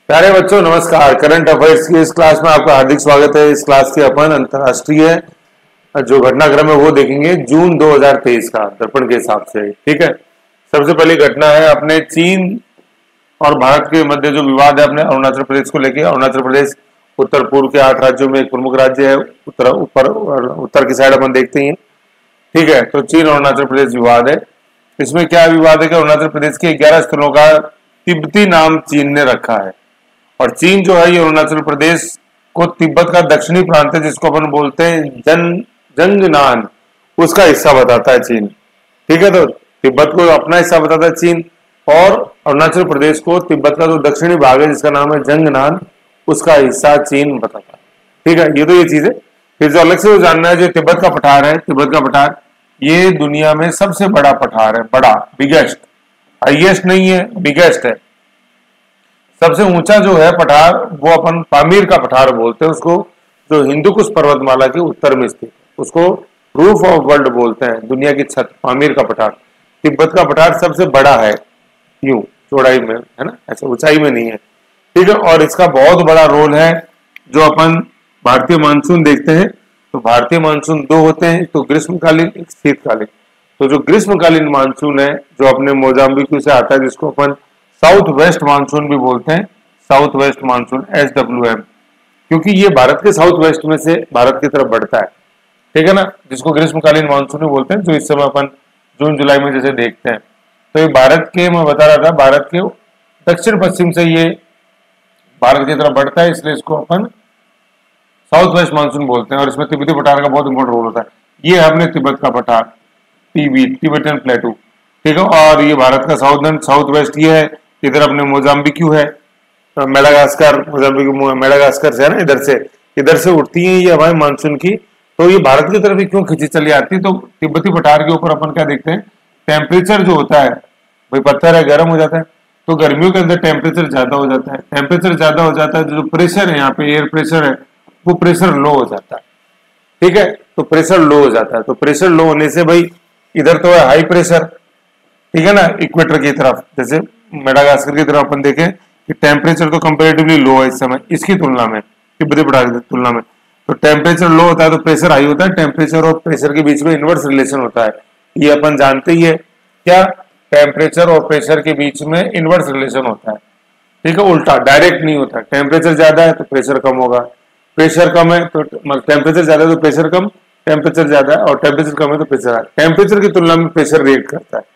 प्यारे बच्चों नमस्कार। करंट अफेयर्स की इस क्लास में आपका हार्दिक स्वागत है। इस क्लास के अपन अंतर्राष्ट्रीय जो घटनाक्रम है वो देखेंगे जून 2023 का दर्पण के हिसाब से। ठीक है, सबसे पहली घटना है अपने चीन और भारत के मध्य जो विवाद है अपने अरुणाचल प्रदेश को लेकर। अरुणाचल प्रदेश उत्तर पूर्व के 8 राज्यों में एक प्रमुख राज्य है। उत्तर की साइड अपन देखते हैं। ठीक है, तो चीन और अरुणाचल प्रदेश विवाद है। इसमें क्या विवाद है कि अरुणाचल प्रदेश के 11 स्थलों का तिब्बती नाम चीन ने रखा है। और चीन जो है ये अरुणाचल प्रदेश को तिब्बत का दक्षिणी प्रांत है जिसको अपन बोलते हैं जंगनान, उसका हिस्सा बताता है चीन। ठीक है, तो तिब्बत को अपना हिस्सा बताता है चीन और अरुणाचल प्रदेश को तिब्बत का जो दक्षिणी भाग है जिसका नाम है जंगनान, उसका हिस्सा चीन बताता है। ठीक है, ये तो ये चीज है। फिर जो अलग से जानना है, जो तिब्बत का पठार है, तिब्बत का पठार ये दुनिया में सबसे बड़ा पठार है। बड़ा, बिगेस्ट, हाईएस्ट नहीं है, बिगेस्ट है। सबसे ऊंचा जो है पठार वो अपन पामीर का पठार बोलते हैं उसको, जो हिंदुकुश पर्वतमाला के उत्तर में स्थित है। उसको रूफ ऑफ वर्ल्ड बोलते हैं, दुनिया की छत, पामीर का पठार। तिब्बत का पठार सबसे बड़ा है, यूं चौड़ाई में है ना, ऐसे ऊंचाई में नहीं है। ठीक है, और इसका बहुत बड़ा रोल है। जो अपन भारतीय मानसून देखते हैं तो भारतीय मानसून दो होते हैं, तो ग्रीष्मकालीन, एक शीतकालीन। तो जो ग्रीष्मकालीन मानसून है जो अपने मोजाम्बिक से आता है जिसको अपन साउथ वेस्ट मानसून भी बोलते हैं, साउथ वेस्ट मानसून SWM, क्योंकि ये भारत के साउथ वेस्ट में से भारत की तरफ बढ़ता है। ठीक है ना, जिसको ग्रीष्मकालीन मानसून भी बोलते हैं, जो इस समय अपन जून जुलाई में जैसे देखते हैं। तो ये भारत के, मैं बता रहा था, भारत के दक्षिण पश्चिम से ये भारत की तरफ बढ़ता है, इसलिए इसको अपन साउथ वेस्ट मानसून बोलते हैं। और इसमें तिब्बती पठार का बहुत इंपॉर्टेंट रोल होता है। ये है अपने तिब्बत का पठार, टिबेटन प्लेटू। ठीक है, और ये भारत का साउथ वेस्ट ये है। इधर अपने मोजाम्बिक्यू है, मेडागास्कर, मोजाम्बिक मेडागास्कर से है ना, इधर से उठती है ये हवाएं मानसून की। तो ये भारत की तरफ ही क्यों खींची चली आती है? तो तिब्बती पठार के ऊपर अपन क्या देखते हैं, टेम्परेचर जो होता है, भाई पत्थर है, गर्म हो जाता है, तो गर्मियों के अंदर टेम्परेचर ज्यादा हो जाता है। टेम्परेचर ज्यादा हो जाता है, जो प्रेशर है यहाँ पे, एयर प्रेशर है, वो प्रेशर लो हो जाता है। ठीक है, तो प्रेशर लो हो जाता है। तो प्रेशर लो होने से भाई इधर तो है हाई प्रेशर, ठीक है ना, इक्वेटर की तरफ, जैसे मेडागास्कर की तरफ अपन देखें कि टेम्परेचर तो कंपेरेटिवली लो है इस समय, इसकी तुलना में, तिब्बती पठार की तुलना में। तो टेम्परेचर लो होता है तो प्रेशर हाई होता है। टेम्परेचर और प्रेशर के बीच में इनवर्स रिलेशन होता है, ये अपन जानते ही है। क्या? टेम्परेचर और प्रेशर के बीच में इनवर्स रिलेशन होता है। ठीक है, उल्टा, डायरेक्ट नहीं होता। टेम्परेचर ज्यादा है तो प्रेशर कम होगा, प्रेशर कम है तो टेम्परेचर ज्यादा है तो प्रेशर कम, टेम्परेचर ज्यादा है और टेम्परेचर कम है तो प्रेशर है। टेम्परेचर की तुलना में प्रेशर रिएक्ट करता है।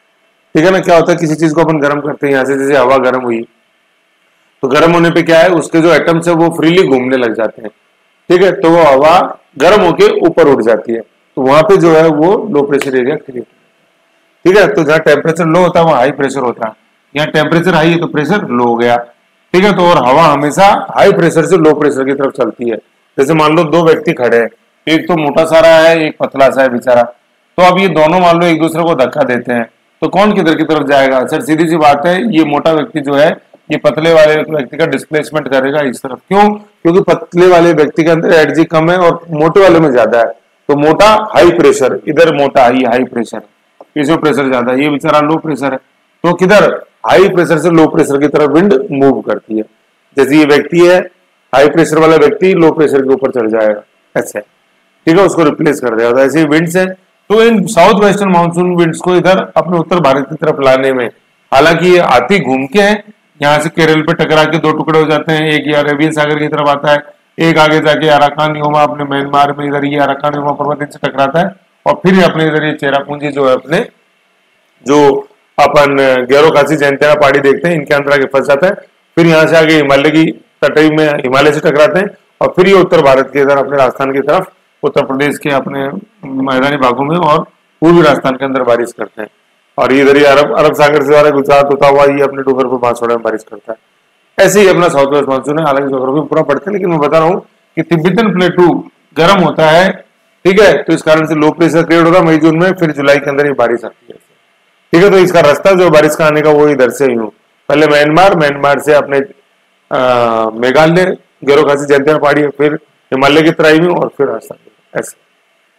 ठीक है ना, क्या होता है, किसी चीज को अपन गर्म करते हैं, यहाँ से जैसे हवा गर्म हुई तो गर्म होने पे क्या है, उसके जो एटम्स है वो फ्रीली घूमने लग जाते हैं। ठीक है, तो वो हवा गर्म होके ऊपर उठ जाती है, तो वहां पे जो है वो लो प्रेशर एरिया क्रिएट होता है। ठीक है, तो जहाँ टेम्परेचर लो होता है वहां हाई प्रेशर होता है, यहाँ टेम्परेचर हाई है तो प्रेशर लो हो गया। ठीक है, तो और हवा हमेशा हाई प्रेशर से लो प्रेशर की तरफ चलती है। जैसे मान लो दो व्यक्ति खड़े हैं, एक तो मोटा सारा है, एक पतला सा है बेचारा, तो अब ये दोनों मान लो एक दूसरे को धक्का देते हैं, तो कौन किधर की तरफ जाएगा? सर सीधी सी बात है, ये मोटा व्यक्ति जो है ये पतले वाले व्यक्ति का डिस्प्लेसमेंट करेगा इस तरफ। क्यों? क्योंकि पतले वाले व्यक्ति के अंदर एनर्जी कम है और मोटे वाले में ज्यादा है। तो मोटा हाई प्रेशर, इधर मोटा हाई प्रेशर, इसमें प्रेशर ज्यादा है, ये बेचारा लो प्रेशर है, तो किधर हाई प्रेशर से लो प्रेशर की तरफ विंड मूव करती है। जैसे ये व्यक्ति है, हाई प्रेशर वाला व्यक्ति लो प्रेशर के ऊपर चढ़ जाएगा, ऐसे। ठीक है, उसको रिप्लेस कर देगा। तो ऐसे विंड्स है। तो इन साउथ वेस्टर्न मानसून विंड्स को इधर अपने उत्तर भारत की तरफ लाने में, हालांकि ये आती घूम के है, यहाँ से केरल पे टकरा के दो टुकड़े हो जाते हैं, एक ये अरेबियन सागर की तरफ आता है, एक आगे जाके अराकान योमा अपने म्यांमार में, इधर ये अराकान योमा पर्वत से टकराता है, और फिर अपने इधर ये चेरापूंजी जो है अपने, जो अपन गैरो खासी जयंतिया पहाड़ी देखते हैं, इनके अंदर आगे फंस जाता है। फिर यहाँ से आगे हिमालय की तटई में हिमालय से टकराते हैं, और फिर ये उत्तर भारत के इधर अपने राजस्थान की तरफ, उत्तर प्रदेश के अपने मैदानी भागों में और पूर्वी राजस्थान के अंदर बारिश करते हैं। और इधर ही अरब सागर से द्वारा गुजरात होता हुआ ये अपने डूंगर पर बांसवाड़ा में बारिश करता है। ऐसे ही अपना साउथ वेस्ट मानसून है। हालांकि ज्योग्राफी पूरा पढ़ते हैं, लेकिन मैं बता रहा हूँ कि तिब्बतन प्लेटू गर्म होता है। ठीक है, तो इस कारण से लो प्रेशर क्रिएट होगा मई जून में, फिर जुलाई के अंदर ये बारिश आती है। ठीक है, तो इसका रास्ता जो बारिश का आने का वो इधर से यूं, पहले म्यांमार से अपने मेघालय गैरो खासी जयंतिया पहाड़ी, फिर हिमालय की तराई में, और फिर राजस्थान, ऐसे।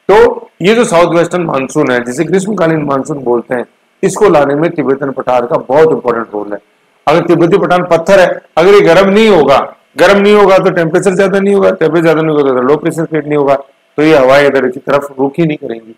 तो ये जो साउथ वेस्टर्न मानसून है, जिसे ग्रीष्मकालीन मानसून बोलते हैं, इसको लाने में तिब्बतन पठार का बहुत इंपॉर्टेंट रोल है। अगर तिब्बती पठान पत्थर है, अगर ये गर्म नहीं होगा तो टेम्परेचर ज्यादा नहीं होगा, टेम्परेचर ज्यादा नहीं होगा तो लो प्रेशर क्रिएट नहीं होगा, तो ये हवाएं इधर की तरफ रुक ही नहीं करेंगी।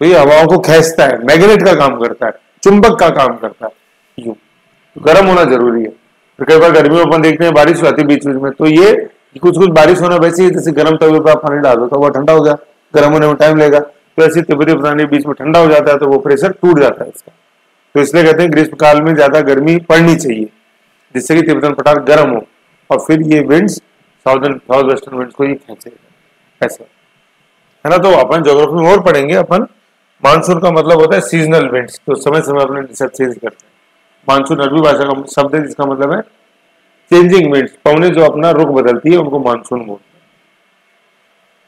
तो ये हवाओं को खींचता है, मैग्नेट का काम करता है, चुंबक का काम करता है, यूं तो गर्म होना जरूरी है। तो कई बार गर्मियों में अपन देखते हैं बारिश होती है बीच बीच में, तो ये कुछ कुछ बारिश होना वैसे ही जैसे गर्म तवे पर आप पानी डाल दो तो वह ठंडा हो गया, गर्म होने में टाइम लगेगा, तो ऐसे तिब्बती पठान बीच में ठंडा हो जाता है तो वो प्रेशर टूट जाता है इसका। तो इसलिए कहते हैं ग्रीष्म काल में ज्यादा गर्मी पड़नी चाहिए जिससे कि तिब्बतन पठार गर्म हो और फिर ये विंड्स साउथ वेस्टर्न विंड्स को ये खींचेगा, ऐसा है ना। तो अपन ज्योग्राफी में और पढ़ेंगे अपन, मानसून का मतलब होता है सीजनल विंड्स, तो समय समय अपने रिसर्च चेंज करते हैं। मानसून अरबी भाषा का शब्द है जिसका मतलब है चेंजिंग विंड्स, पवनें जो अपना रुख बदलती है उनको मानसून बोलते हैं।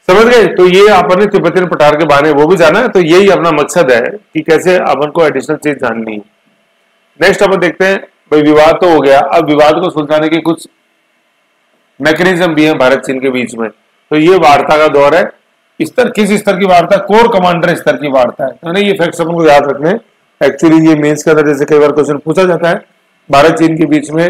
समझ गए? तो ये अपन ने तिब्बतन पठार के बारे में वो भी जाना है, तो यही अपना मकसद है कि कैसे अपन को एडिशनल चीज जाननी है। नेक्स्ट अपन देखते हैं, भाई विवाद तो हो गया, अब विवाद को सुलझाने के कुछ मैकेनिज्म भी है भारत चीन के बीच में। तो ये वार्ता का दौर है, स्तर किस स्तर की वार्ता, कोर कमांडर स्तर की वार्ता है, तो ये फैक्ट्स अपन को याद रखने। एक्चुअली ये मेंस के अंदर जैसे कई बार क्वेश्चन पूछा जाता है, भारत चीन के बीच में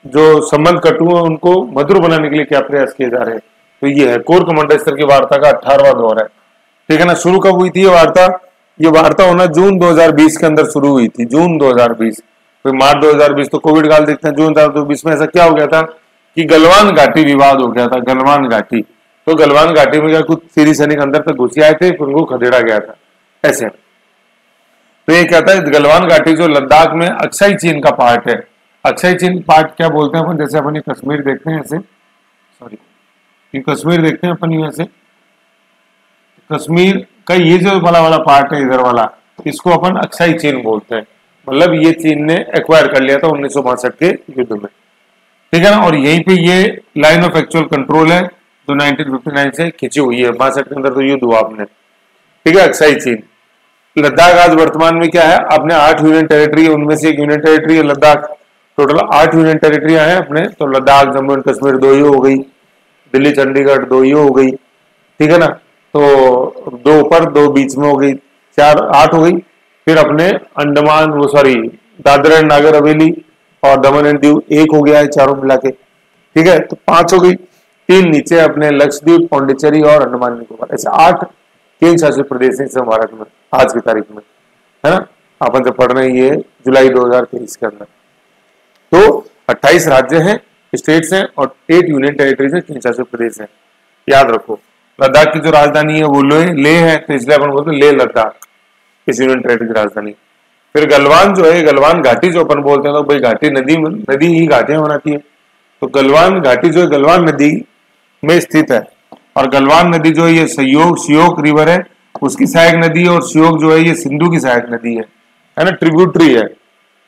जो संबंध कटु है उनको मधुर बनाने के लिए क्या प्रयास किए जा रहे हैं, तो ये है कोर कमांडर स्तर की वार्ता का 18वां दौर है, ठीक है ना। शुरू कब हुई थी ये वार्ता होना जून 2020 के अंदर शुरू हुई थी, जून 2020। फिर मार्च 2020 तो कोविड काल देखते हैं, जून 2020 में ऐसा क्या हो गया था कि गलवान घाटी विवाद हो गया था, गलवान घाटी। तो गलवान घाटी में क्या कुछ सीरी सैनिक अंदर तक घुस आए थे, फिर उनको खदेड़ा गया था ऐसे। तो ये कहता है गलवान घाटी जो लद्दाख में अक्साई चीन का पार्ट है, अक्साई चीन पार्ट क्या बोलते हैं अपन, जैसे अपन ये कश्मीर देखते हैं ऐसे, सॉरी ये कश्मीर देखते हैं अपन ऐसे, कश्मीर का ये जो वाला पार्ट है इधर वाला, इसको अपन अक्साई चीन बोलते हैं। मतलब ये चीन ने एक्वायर कर लिया था 1962 के युद्ध में, ठीक है ना। और यहीं पे ये लाइन ऑफ एक्चुअल कंट्रोल है जो 1959 से खिंची हुई है, 62 के अंदर तो युद्ध हुआ आपने, ठीक है। अक्साई चीन, लद्दाख आज वर्तमान में क्या है, अपने 8 यूनियन टेरिटरी, उनमें से एक यूनियन टेरिटरी है लद्दाख। टोटल 8 यूनियन टेरिटरियां हैं अपने, तो लद्दाख जम्मू एंड कश्मीर 2 ही हो गई, दिल्ली चंडीगढ़ 2 ही हो गई, ठीक है ना। तो 2 ऊपर 2 बीच में हो गई, 8 हो गई। फिर अपने अंडमान दादरा एंड नागर हवेली और दमन एंड दीव 1 हो गया है चारों मिला के, ठीक है। तो 5 हो गई, 3 नीचे अपने लक्षद्वीप, पौंडीचेरी और अंडमान निकोबार, ऐसे 8 केंद्र शासित प्रदेश हैं भारत में आज की तारीख में, है ना। अपन जब पढ़ रहे हैं ये जुलाई 2023 के अंदर। तो 28 राज्य हैं, स्टेट्स हैं और 8 यूनियन टेरिटरीज हैं, केंद्र शासित प्रदेश हैं। याद रखो लद्दाख की जो राजधानी है वो लेह है, तो इसलिए अपन बोलते हैं लेह लद्दाख, इस यूनियन टेरिटरी की राजधानी। फिर गलवान जो है, गलवान घाटी जो अपन बोलते हैं, तो भाई घाटी नदी ही घाटियां बनाती है, तो गलवान घाटी जो है गलवान नदी में स्थित है। और गलवान नदी जो है ये श्योक रिवर है, उसकी सहायक नदी है, और श्योक जो है ये सिंधु की सहायक नदी है ना, ट्रिब्यूटरी है।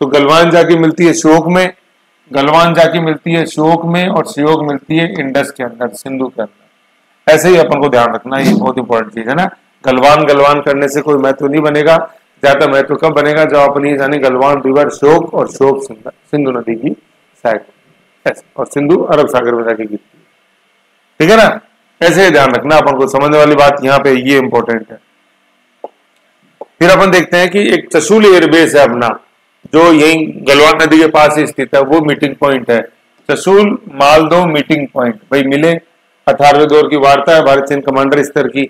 तो गलवान जाके मिलती है श्योक में, गलवान जाके मिलती है श्योक में, और श्योक मिलती है इंडस के अंदर, सिंधु के अंदर। ऐसे ही अपन को ध्यान रखना, ये बहुत इंपॉर्टेंट चीज है ना। गलवान करने से कोई महत्व नहीं बनेगा, ज्यादा महत्व कब बनेगा जब अपन ये जाने गलवान रिवर श्योक और श्योक सिंधु नदी की सहायक, और सिंधु अरब सागर में जाके गिरती है, ठीक है ना। ऐसे ही ध्यान रखना, अपन को समझने वाली बात यहाँ पे ये इंपॉर्टेंट है। फिर अपन देखते हैं कि एक चशुल एयरबेस है अपना, जो यही गलवान नदी के पास ही स्थित है, वो मीटिंग पॉइंट है चशुल मालदो मीटिंग पॉइंट। भाई मिले, 18वें दौर की वार्ता है भारत चीन कमांडर स्तर की,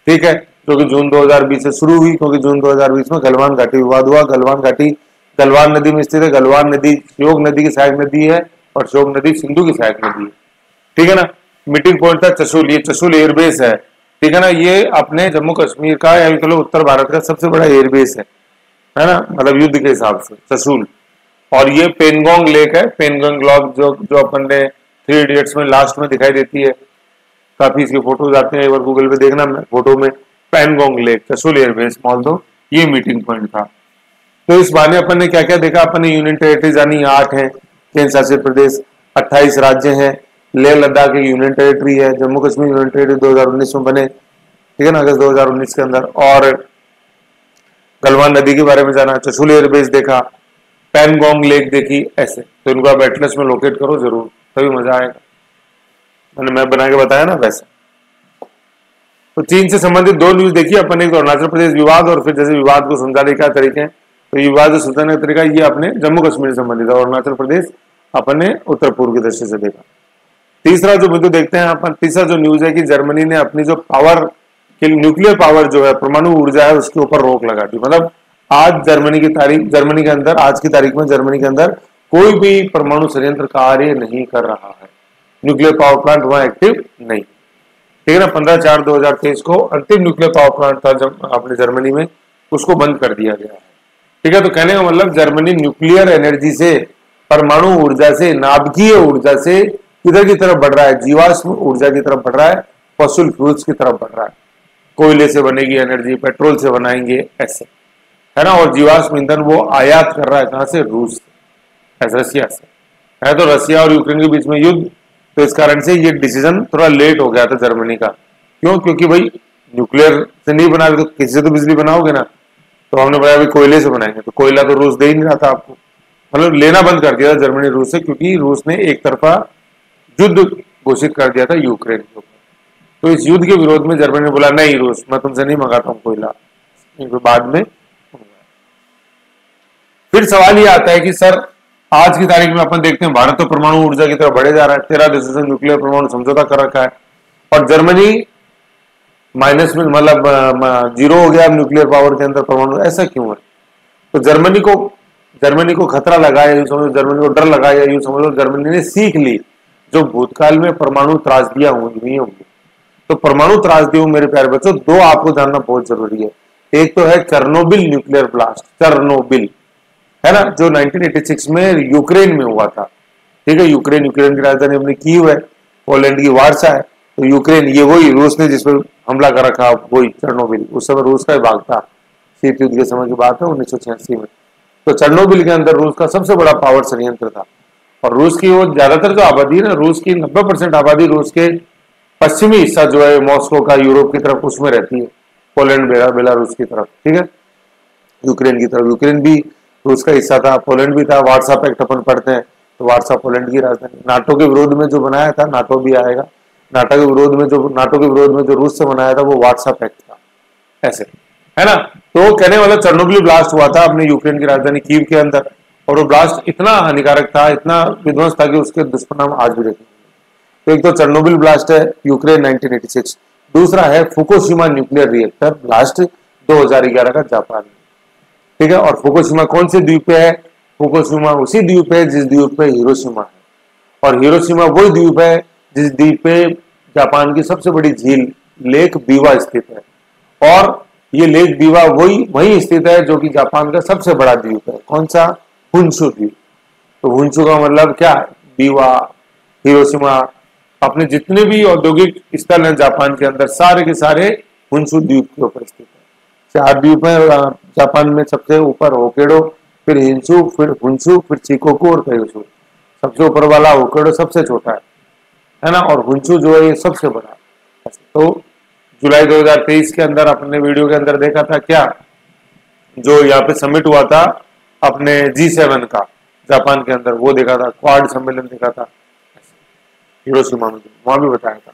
ठीक है, जो कि जून 2020 से शुरू हुई, क्योंकि जून 2020 में गलवान घाटी विवाद हुआ। गलवान घाटी गलवान नदी में स्थित है, गलवान नदी श्योक नदी की सहायक नदी है और श्योक नदी सिंधु की सहायक नदी है, ठीक है ना। मीटिंग पॉइंट था चशुल, ये चशुल एयरबेस है, ठीक है ना। ये अपने जम्मू कश्मीर का या चलो उत्तर भारत का सबसे बड़ा एयरबेस है ना, मतलब युद्ध के हिसाब से चशुल। और ये पेनगोंग लेक है, पेनगोंग लॉक जो अपन ने 3 इडियट्स में लास्ट में दिखाई देती है, काफी इसके फोटोज आते हैं, एक बार गूगल पे देखना फोटो में, पेनगोंग लेक चशुल एयरबेस मालदो, ये मीटिंग पॉइंट था। तो इस बारे अपन ने क्या क्या देखा, अपन ने यूनियन टेरिटरी जानी 8 है, केंद्र शासित प्रदेश 28 राज्य हैं, लेह लद्दाख एक यूनियन टेरिटरी है, जम्मू कश्मीर यूनियन टेरिटरी 2019 में बने, ठीक है ना, अगस्त 2019 के अंदर। और गलवान नदी के बारे में जाना, चशुल एयरबेस देखा, पेनगोंग लेक देखी, ऐसे। तो इनको आप एटलस में लोकेट करो जरूर, तभी मजा आएगा, मैंने मैप बना के बताया ना वैसे। तो चीन से संबंधित 2 न्यूज देखी अपन, एक तो अरुणाचल प्रदेश विवाद, और फिर जैसे विवाद को समझाने क्या तरीके हैं, तो ये विवाद सुल्तान का तरीका ये अपने जम्मू कश्मीर से संबंधित है और अरुणाचल प्रदेश अपने उत्तर पूर्व की दृष्टि से देखा। तीसरा जो बिंदु देखते हैं अपन, तीसरा जो न्यूज है कि जर्मनी ने अपनी जो पावर न्यूक्लियर पावर जो है परमाणु ऊर्जा है उसके ऊपर रोक लगा दी। मतलब आज जर्मनी के अंदर आज की तारीख में जर्मनी के अंदर कोई भी परमाणु संयंत्र कार्य नहीं कर रहा है, न्यूक्लियर पावर प्लांट वहां एक्टिव नहीं, ठीक है ना। 15/4/2023 को अंतिम न्यूक्लियर पावर प्लांट था जब अपने जर्मनी में, उसको बंद कर दिया गया है, ठीक है। तो कहने का मतलब जर्मनी न्यूक्लियर एनर्जी से, परमाणु ऊर्जा से, नाभिकीय ऊर्जा से किधर की तरफ बढ़ रहा है, जीवाश्म ऊर्जा की तरफ बढ़ रहा है, फॉसिल फ्यूल्स की तरफ बढ़ रहा है। कोयले से बनेगी एनर्जी, पेट्रोल से बनाएंगे, ऐसे है ना। और जीवाश्म ईंधन वो आयात कर रहा है कहां से, रूस से, रसिया से है। तो रसिया और यूक्रेन के बीच में युद्ध, तो इस कारण से ये डिसीजन थोड़ा लेट हो गया था जर्मनी का। क्यों? क्योंकि भाई न्यूक्लियर से नहीं बना तो किसी से तो बिजली बनाओगे ना, तो हमने बताया भाई कोयले से बनाएंगे, तो कोयला तो रूस दे ही नहीं रहा था आपको, मतलब लेना बंद कर दिया था जर्मनी रूस से, क्योंकि रूस ने एक तरफा युद्ध घोषित कर दिया था यूक्रेन के ऊपर। तो इस युद्ध के विरोध में जर्मनी ने बोला नहीं रूस, मैं तुमसे नहीं मंगाता हूं कोयला, बाद में। फिर सवाल ये आता है कि सर आज की तारीख में अपन देखते हैं भारत तो परमाणु ऊर्जा की तरफ बढ़े जा रहा है, 13 देशों से न्यूक्लियर परमाणु समझौता कर रखा है, और जर्मनी माइनस में, मतलब 0 हो गया न्यूक्लियर पावर के अंदर परमाणु, ऐसा क्यों है? तो जर्मनी को खतरा लगा या यूं समझो, जर्मनी को डर लगा या यूं समझो, जर्मनी ने सीख ली जो भूतकाल में परमाणु त्रासदियां हुई होंगी। तो परमाणु त्रासदियों, मेरे प्यारे बच्चों, दो आपको जानना बहुत जरूरी है। एक तो है चेरनोबिल न्यूक्लियर ब्लास्ट, चेरनोबिल है ना, जो 1986 में यूक्रेन में हुआ था, ठीक है। यूक्रेन की राजधानी अपनी कीव है, पोलैंड की वार्सा है। तो यूक्रेन, ये वही रूस ने जिस पर हमला कर रखा, वही चेरनोबिल, उस समय रूस का भाग था, शीत युद्ध के समय की बात है 1986 में। तो चेरनोबिल के अंदर रूस का सबसे बड़ा पावर संयंत्र था, और रूस की वो ज्यादातर जो आबादी है ना, रूस की 90% आबादी रूस के पश्चिमी हिस्सा जो है मॉस्को का, यूरोप की तरफ, उसमें रहती है, पोलैंड बेलारूस की तरफ, ठीक है। यूक्रेन की तरफ, यूक्रेन भी रूस का हिस्सा था, पोलैंड भी था, वार्सा पैक्ट अपन पढ़ते हैं, तो वार्सा पोलैंड की राजधानी। नाटो के विरोध में जो बनाया था, नाटो भी आएगा, नाटो के विरोध में जो रूस से बनाया था वो वार्सा पैक्ट था, ऐसे है ना। तो कहने वाला चेरनोबिल ब्लास्ट हुआ था अपने यूक्रेन की राजधानी कीव के अंदर, और वो ब्लास्ट इतना हानिकारक था, इतना विध्वंस था कि उसके दुष्परिणाम आज भी देखेंगे। तो एक तो चेरनोबिल ब्लास्ट है यूक्रेन 1986, दूसरा है फुकुशिमा न्यूक्लियर रिएक्टर ब्लास्ट 2011 का जापान में, ठीक है। और फुकुशिमा कौन से द्वीप पे है? फुकुशिमा उसी द्वीप है जिस द्वीप पे हिरोशिमा है, और हिरोशिमा वही द्वीप है जिस द्वीप पे जापान की सबसे बड़ी झील लेक बीवा स्थित है, और ये लेक बीवा वही स्थित है जो कि जापान का सबसे बड़ा द्वीप है। कौन सा? हुंशु द्वीप। तो हुंशु का मतलब क्या? बीवा, हिरोशिमा, अपने जितने भी औद्योगिक स्थल हैं जापान के अंदर, सारे के सारे हुंशु द्वीप के ऊपर स्थित है। 4 द्वीप है जापान में, सबसे ऊपर होकेडो, फिर हिंसू, फिर हुंशु, फिर चिकोकू और कयोशु। सबसे ऊपर वाला होकेडो सबसे छोटा है ना, और हुंशु जो है ये सबसे बड़ा है। तो जुलाई 2023 के अंदर अपने वीडियो के अंदर देखा था क्या, जो यहाँ पे समिट हुआ था अपने G7 का जापान के अंदर, वो देखा था, क्वाड सम्मेलन देखा था हिरोशिमा में, वहां भी बताया था।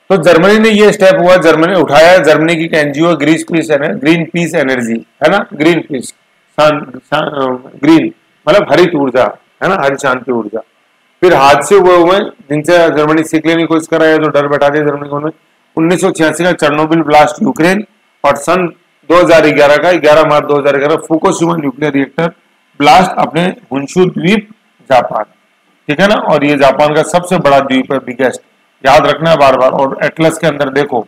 तो जर्मनी ने ये स्टेप हुआ, जर्मनी उठाया, जर्मनी की एनजीओ ग्रीन पीस एनर्जी है ना, ग्रीन पीस, ग्रीन मतलब हरित ऊर्जा है ना, हरित शांति ऊर्जा। फिर हादसे हुए जिनसे जर्मनी सीख लेने की कोशिश कर रहा है, जो डर बैठा दिया जर्मनी को। 1986 का चेरनोबिल ब्लास्ट यूक्रेन, और सन 2011 का 11 मार्च 2011 फुकुशिमा न्यूक्लियर रिएक्टर ब्लास्ट अपने हुंशु द्वीप जापान, ठीक है ना। और ये जापान का सबसे बड़ा द्वीप है, बिगेस्ट, याद रखना है बार बार। और एटलस के अंदर देखो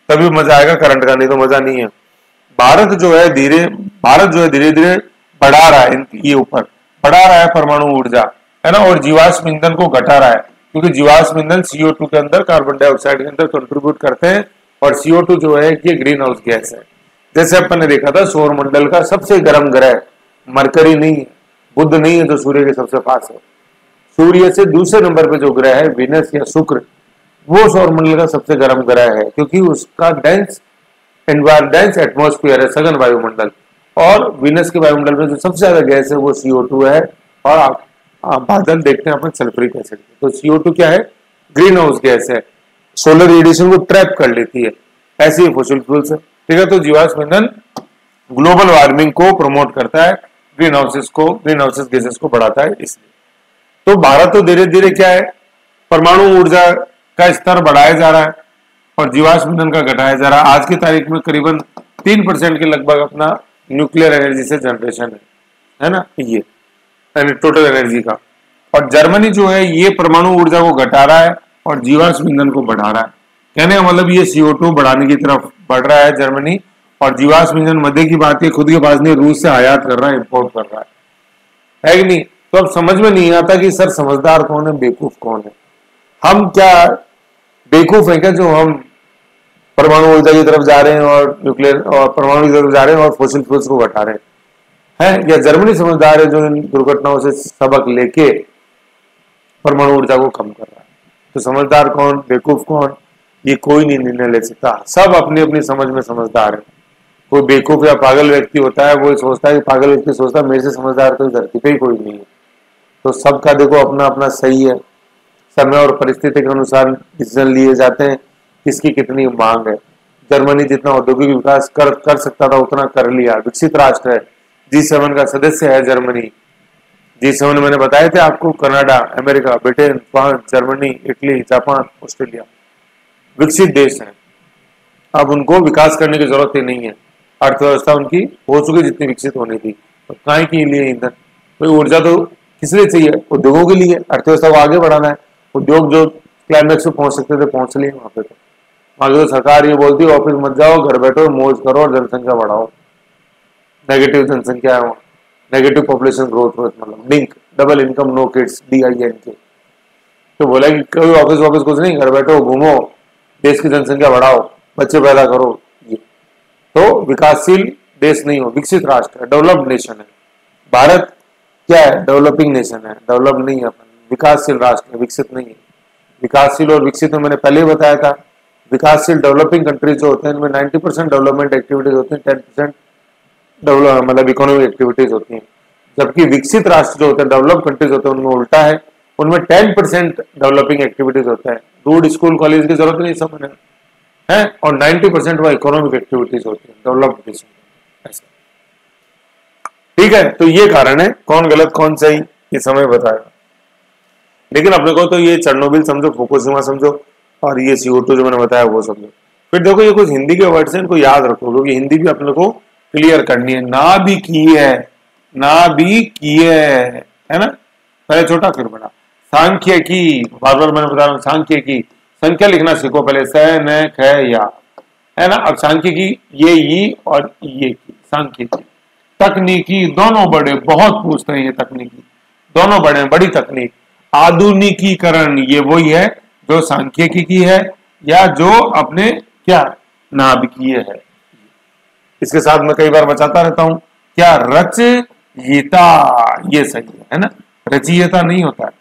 तभी मजा आएगा करंट का, नहीं तो मजा नहीं है। भारत जो है धीरे धीरे बढ़ा रहा है, ये ऊपर बढ़ा रहा है परमाणु ऊर्जा है ना, और जीवाश्म ईंधन को घटा रहा है, क्योंकि जीवाश्म ईंधन CO2 के अंदर, कार्बन डाइऑक्साइड के अंदर कंट्रीब्यूट करते हैं, और CO2 जो है ये ग्रीन हाउस गैस है। जैसे अपन ने देखा था सौर मंडल का सबसे गर्म ग्रह मरकरी नहीं है, बुध नहीं है जो सूर्य के सबसे पास है, सूर्य से दूसरे नंबर पे जो ग्रह है विनस या शुक्र, वो सौर मंडल का सबसे गर्म ग्रह है, क्योंकि उसका डेंस एटमॉस्फेयर है, सघन वायुमंडल। और विनस के वायुमंडल में जो सबसे ज्यादा गैस है वो CO2 है, और आप बादल देखते हैं अपन सल्फ्यूरिक एसिड। तो CO2 क्या है? ग्रीन हाउस गैस है, सोलर रेडिएशन को ट्रैप कर लेती है, ऐसी ही फॉसिल फ्यूल्स है, ठीक है। तो जीवाश्म ईंधन ग्लोबल वार्मिंग को प्रमोट करता है, ग्रीन हाउसेस गैसेस को बढ़ाता है इसलिए। तो भारत तो धीरे धीरे क्या है, परमाणु ऊर्जा का स्तर बढ़ाया जा रहा है और जीवाश्म ईंधन का घटाया जा रहा है। आज की तारीख में करीबन 3% के लगभग अपना न्यूक्लियर एनर्जी से जनरेशन है ना, ये टोटल एनर्जी का। और जर्मनी जो है ये परमाणु ऊर्जा को घटा रहा है और जीवाश्म ईंधन को बढ़ा रहा है। कहने का मतलब ये CO2 बढ़ाने की तरफ बढ़ रहा है जर्मनी, और जीवाश्म ईंधन मध्य की बात है, खुद के पास नहीं, रूस से आयात कर रहा है, इंपोर्ट कर रहा है कि नहीं। तो अब समझ में नहीं आता कि सर समझदार कौन है, बेवकूफ कौन है। हम क्या बेवकूफ है क्या जो हम परमाणु ऊर्जा की तरफ जा रहे हैं और न्यूक्लियर और परमाणु की तरफ जा रहे हैं और फोसिल फ्यूल्स को घटा रहे हैं, या जर्मनी समझदार है जो इन दुर्घटनाओं से सबक लेके परमाणु ऊर्जा को कम कर रहा है। तो समझदार कौन, बेवकूफ कौन, ये कोई नहीं निर्णय ले सकता। सब अपनी अपनी समझ में समझदार है। कोई बेवकूफ या पागल व्यक्ति होता है, वो सोचता है कि पागल व्यक्ति सोचता है मेरे से समझदार तो धरती पे ही कोई नहीं है। तो सबका देखो अपना अपना सही है, समय और परिस्थिति के अनुसार डिसीजन लिए जाते हैं, किसकी कितनी मांग है। जर्मनी जितना औद्योगिक विकास कर सकता था उतना कर लिया, विकसित राष्ट्र है, G7 का सदस्य है जर्मनी। G7 मैंने बताए थे आपको, Canada, America, Britain, France, Germany, Italy, Japan, Australia विकसित देश हैं। अब उनको विकास करने की जरूरत ही नहीं है, अर्थव्यवस्था उनकी हो चुकी जितनी विकसित होनी थी। तो काय के लिए ईंधन, कोई ऊर्जा तो किस लिए चाहिए, उद्योगों के लिए, अर्थव्यवस्था को आगे बढ़ाना है। उद्योग जो क्लाइमेक्स पे पहुंच सकते थे पहुंच लिए वहां पे। तो वहां तो सरकार ये बोलती है ऑफिस मत जाओ, घर बैठो, मौज करो और जनसंख्या बढ़ाओ। नेगेटिव जनसंख्या है वहाँ, नेगेटिव पॉपुलेशन ग्रोथ, मतलब DINK, double income no kids, DINK। तो बोला कि कोई ऑफिस कुछ नहीं, घर बैठो, घूमो, देश की जनसंख्या बढ़ाओ, बच्चे पैदा करो। ये तो विकासशील देश नहीं हो, विकसित राष्ट्र है, डेवलप्ड नेशन है। भारत क्या है, डेवलपिंग नेशन है, डेवलप नहीं है अपन, विकासशील राष्ट्र है, विकसित नहीं है। विकासशील और विकसित में मैंने पहले ही बताया था, विकासशील डेवलपिंग कंट्रीज जो होते हैं इनमें 90% डेवलपमेंट एक्टिविटीज होती हैं, 10% मतलब इकोनॉमिक एक्टिविटीज होती हैं। जबकि विकसित राष्ट्र जो होते हैं, डेवलप कंट्रीज होते हैं, उनमें उल्टा है, उनमें 10% डेवलपिंग एक्टिविटीज होता है। रोड, स्कूल, कॉलेज की जरूरत नहीं समझने है, और 90% वह इकोनॉमिक एक्टिविटीज होती है डेवलप्ड देशों में। ऐसा ठीक है। तो ये कारण है, कौन गलत कौन सही ये समय बताएगा। लेकिन अपने को तो ये चेरनोबिल समझो, फुकुशिमा समझो, और ये CO2 जो मैंने बताया वो समझो। फिर देखो ये कुछ हिंदी के वर्ड्स हैं, इनको याद रखो, क्योंकि हिंदी भी अपने को क्लियर करनी है। ना भी की है, ना भी किए है ना, पहले छोटा फिर बड़ा। सांख्य की, बार बार मैंने बता रहा हूँ, सांख्य की संख्या लिखना सीखो पहले, स न ख या, है ना। अब सांख्य की ये ई और ये की, सांख्य की। तकनीकी दोनों बड़े, बहुत पूछते हैं ये तकनीकी, दोनों बड़े, बड़ी तकनीक। आधुनिकीकरण ये वही है जो सांख्यिकी की है या जो अपने क्या नाभिकीय है। इसके साथ मैं कई बार बचाता रहता हूं, क्या रचयिता, ये सही है ना, रचयिता नहीं होता है,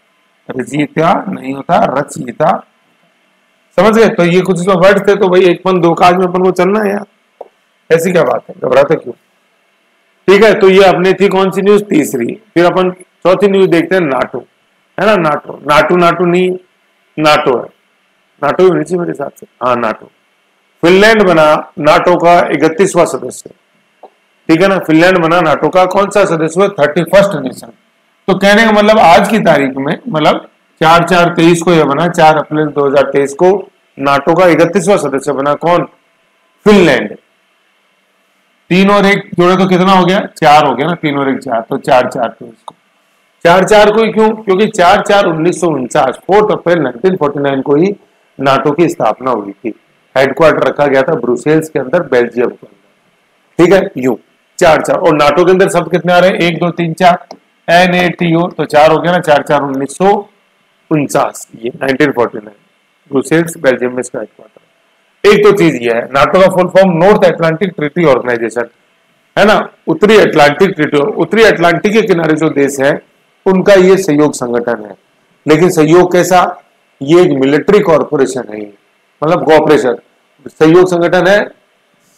रचयिता नहीं होता, रचयिता, समझ गए। तो ये कुछ वर्ड थे, तो भाई एक पन दो काज में अपन को चलना है यार, ऐसी क्या बात है, घबराते क्यों। ठीक है। तो ये अपने थी कौन सी न्यूज, तीसरी। फिर अपन चौथी न्यूज देखते हैं, नाटो, है ना। नाटो, नाटो नहीं, नाटो है, नाटो होनी चाहिए मेरे हिसाब से, हाँ नाटो। फिनलैंड बना नाटो का 31वां सदस्य, ठीक है ना। फिनलैंड बना नाटो का कौन सा सदस्य, 31st नेशन। तो कहने का मतलब आज की तारीख में, मतलब 4/4/23 को यह बना, 4 अप्रैल 2023 को नाटो का 31वां सदस्य बना कौन, फिनलैंड। 3 और 1 जोड़े तो कितना हो गया, 4 हो गया ना, 3 और 1 4, तो 4/4/23 को, 4/4 को ही क्यों, क्योंकि 4/4/1949, 4 अप्रैल 1949 को ही नाटो की स्थापना हुई थी। हेडक्वार्टर रखा गया था ब्रुसेल्स के अंदर, बेल्जियम के अंदर, ठीक है। यू 4/4, और नाटो के अंदर शब्द कितने आ रहे हैं, 1 2 3 4, NATO, तो 4 हो गया ना, 4/4/1949, ये 1949 ब्रुसेल्स बेल्जियम में इसका हेडक्वार्टर। एक तो चीज ये है, नाटो का full form North Atlantic Treaty Organization, है ना। उत्तरी अटलांटिक ट्रीटी, उत्तरी अटलांटिक के किनारे जो देश है उनका ये सहयोग संगठन है। लेकिन सहयोग कैसा, ये एक मिलिट्री कॉर्पोरेशन है, मतलब कोऑपरेशन, सहयोग संगठन है,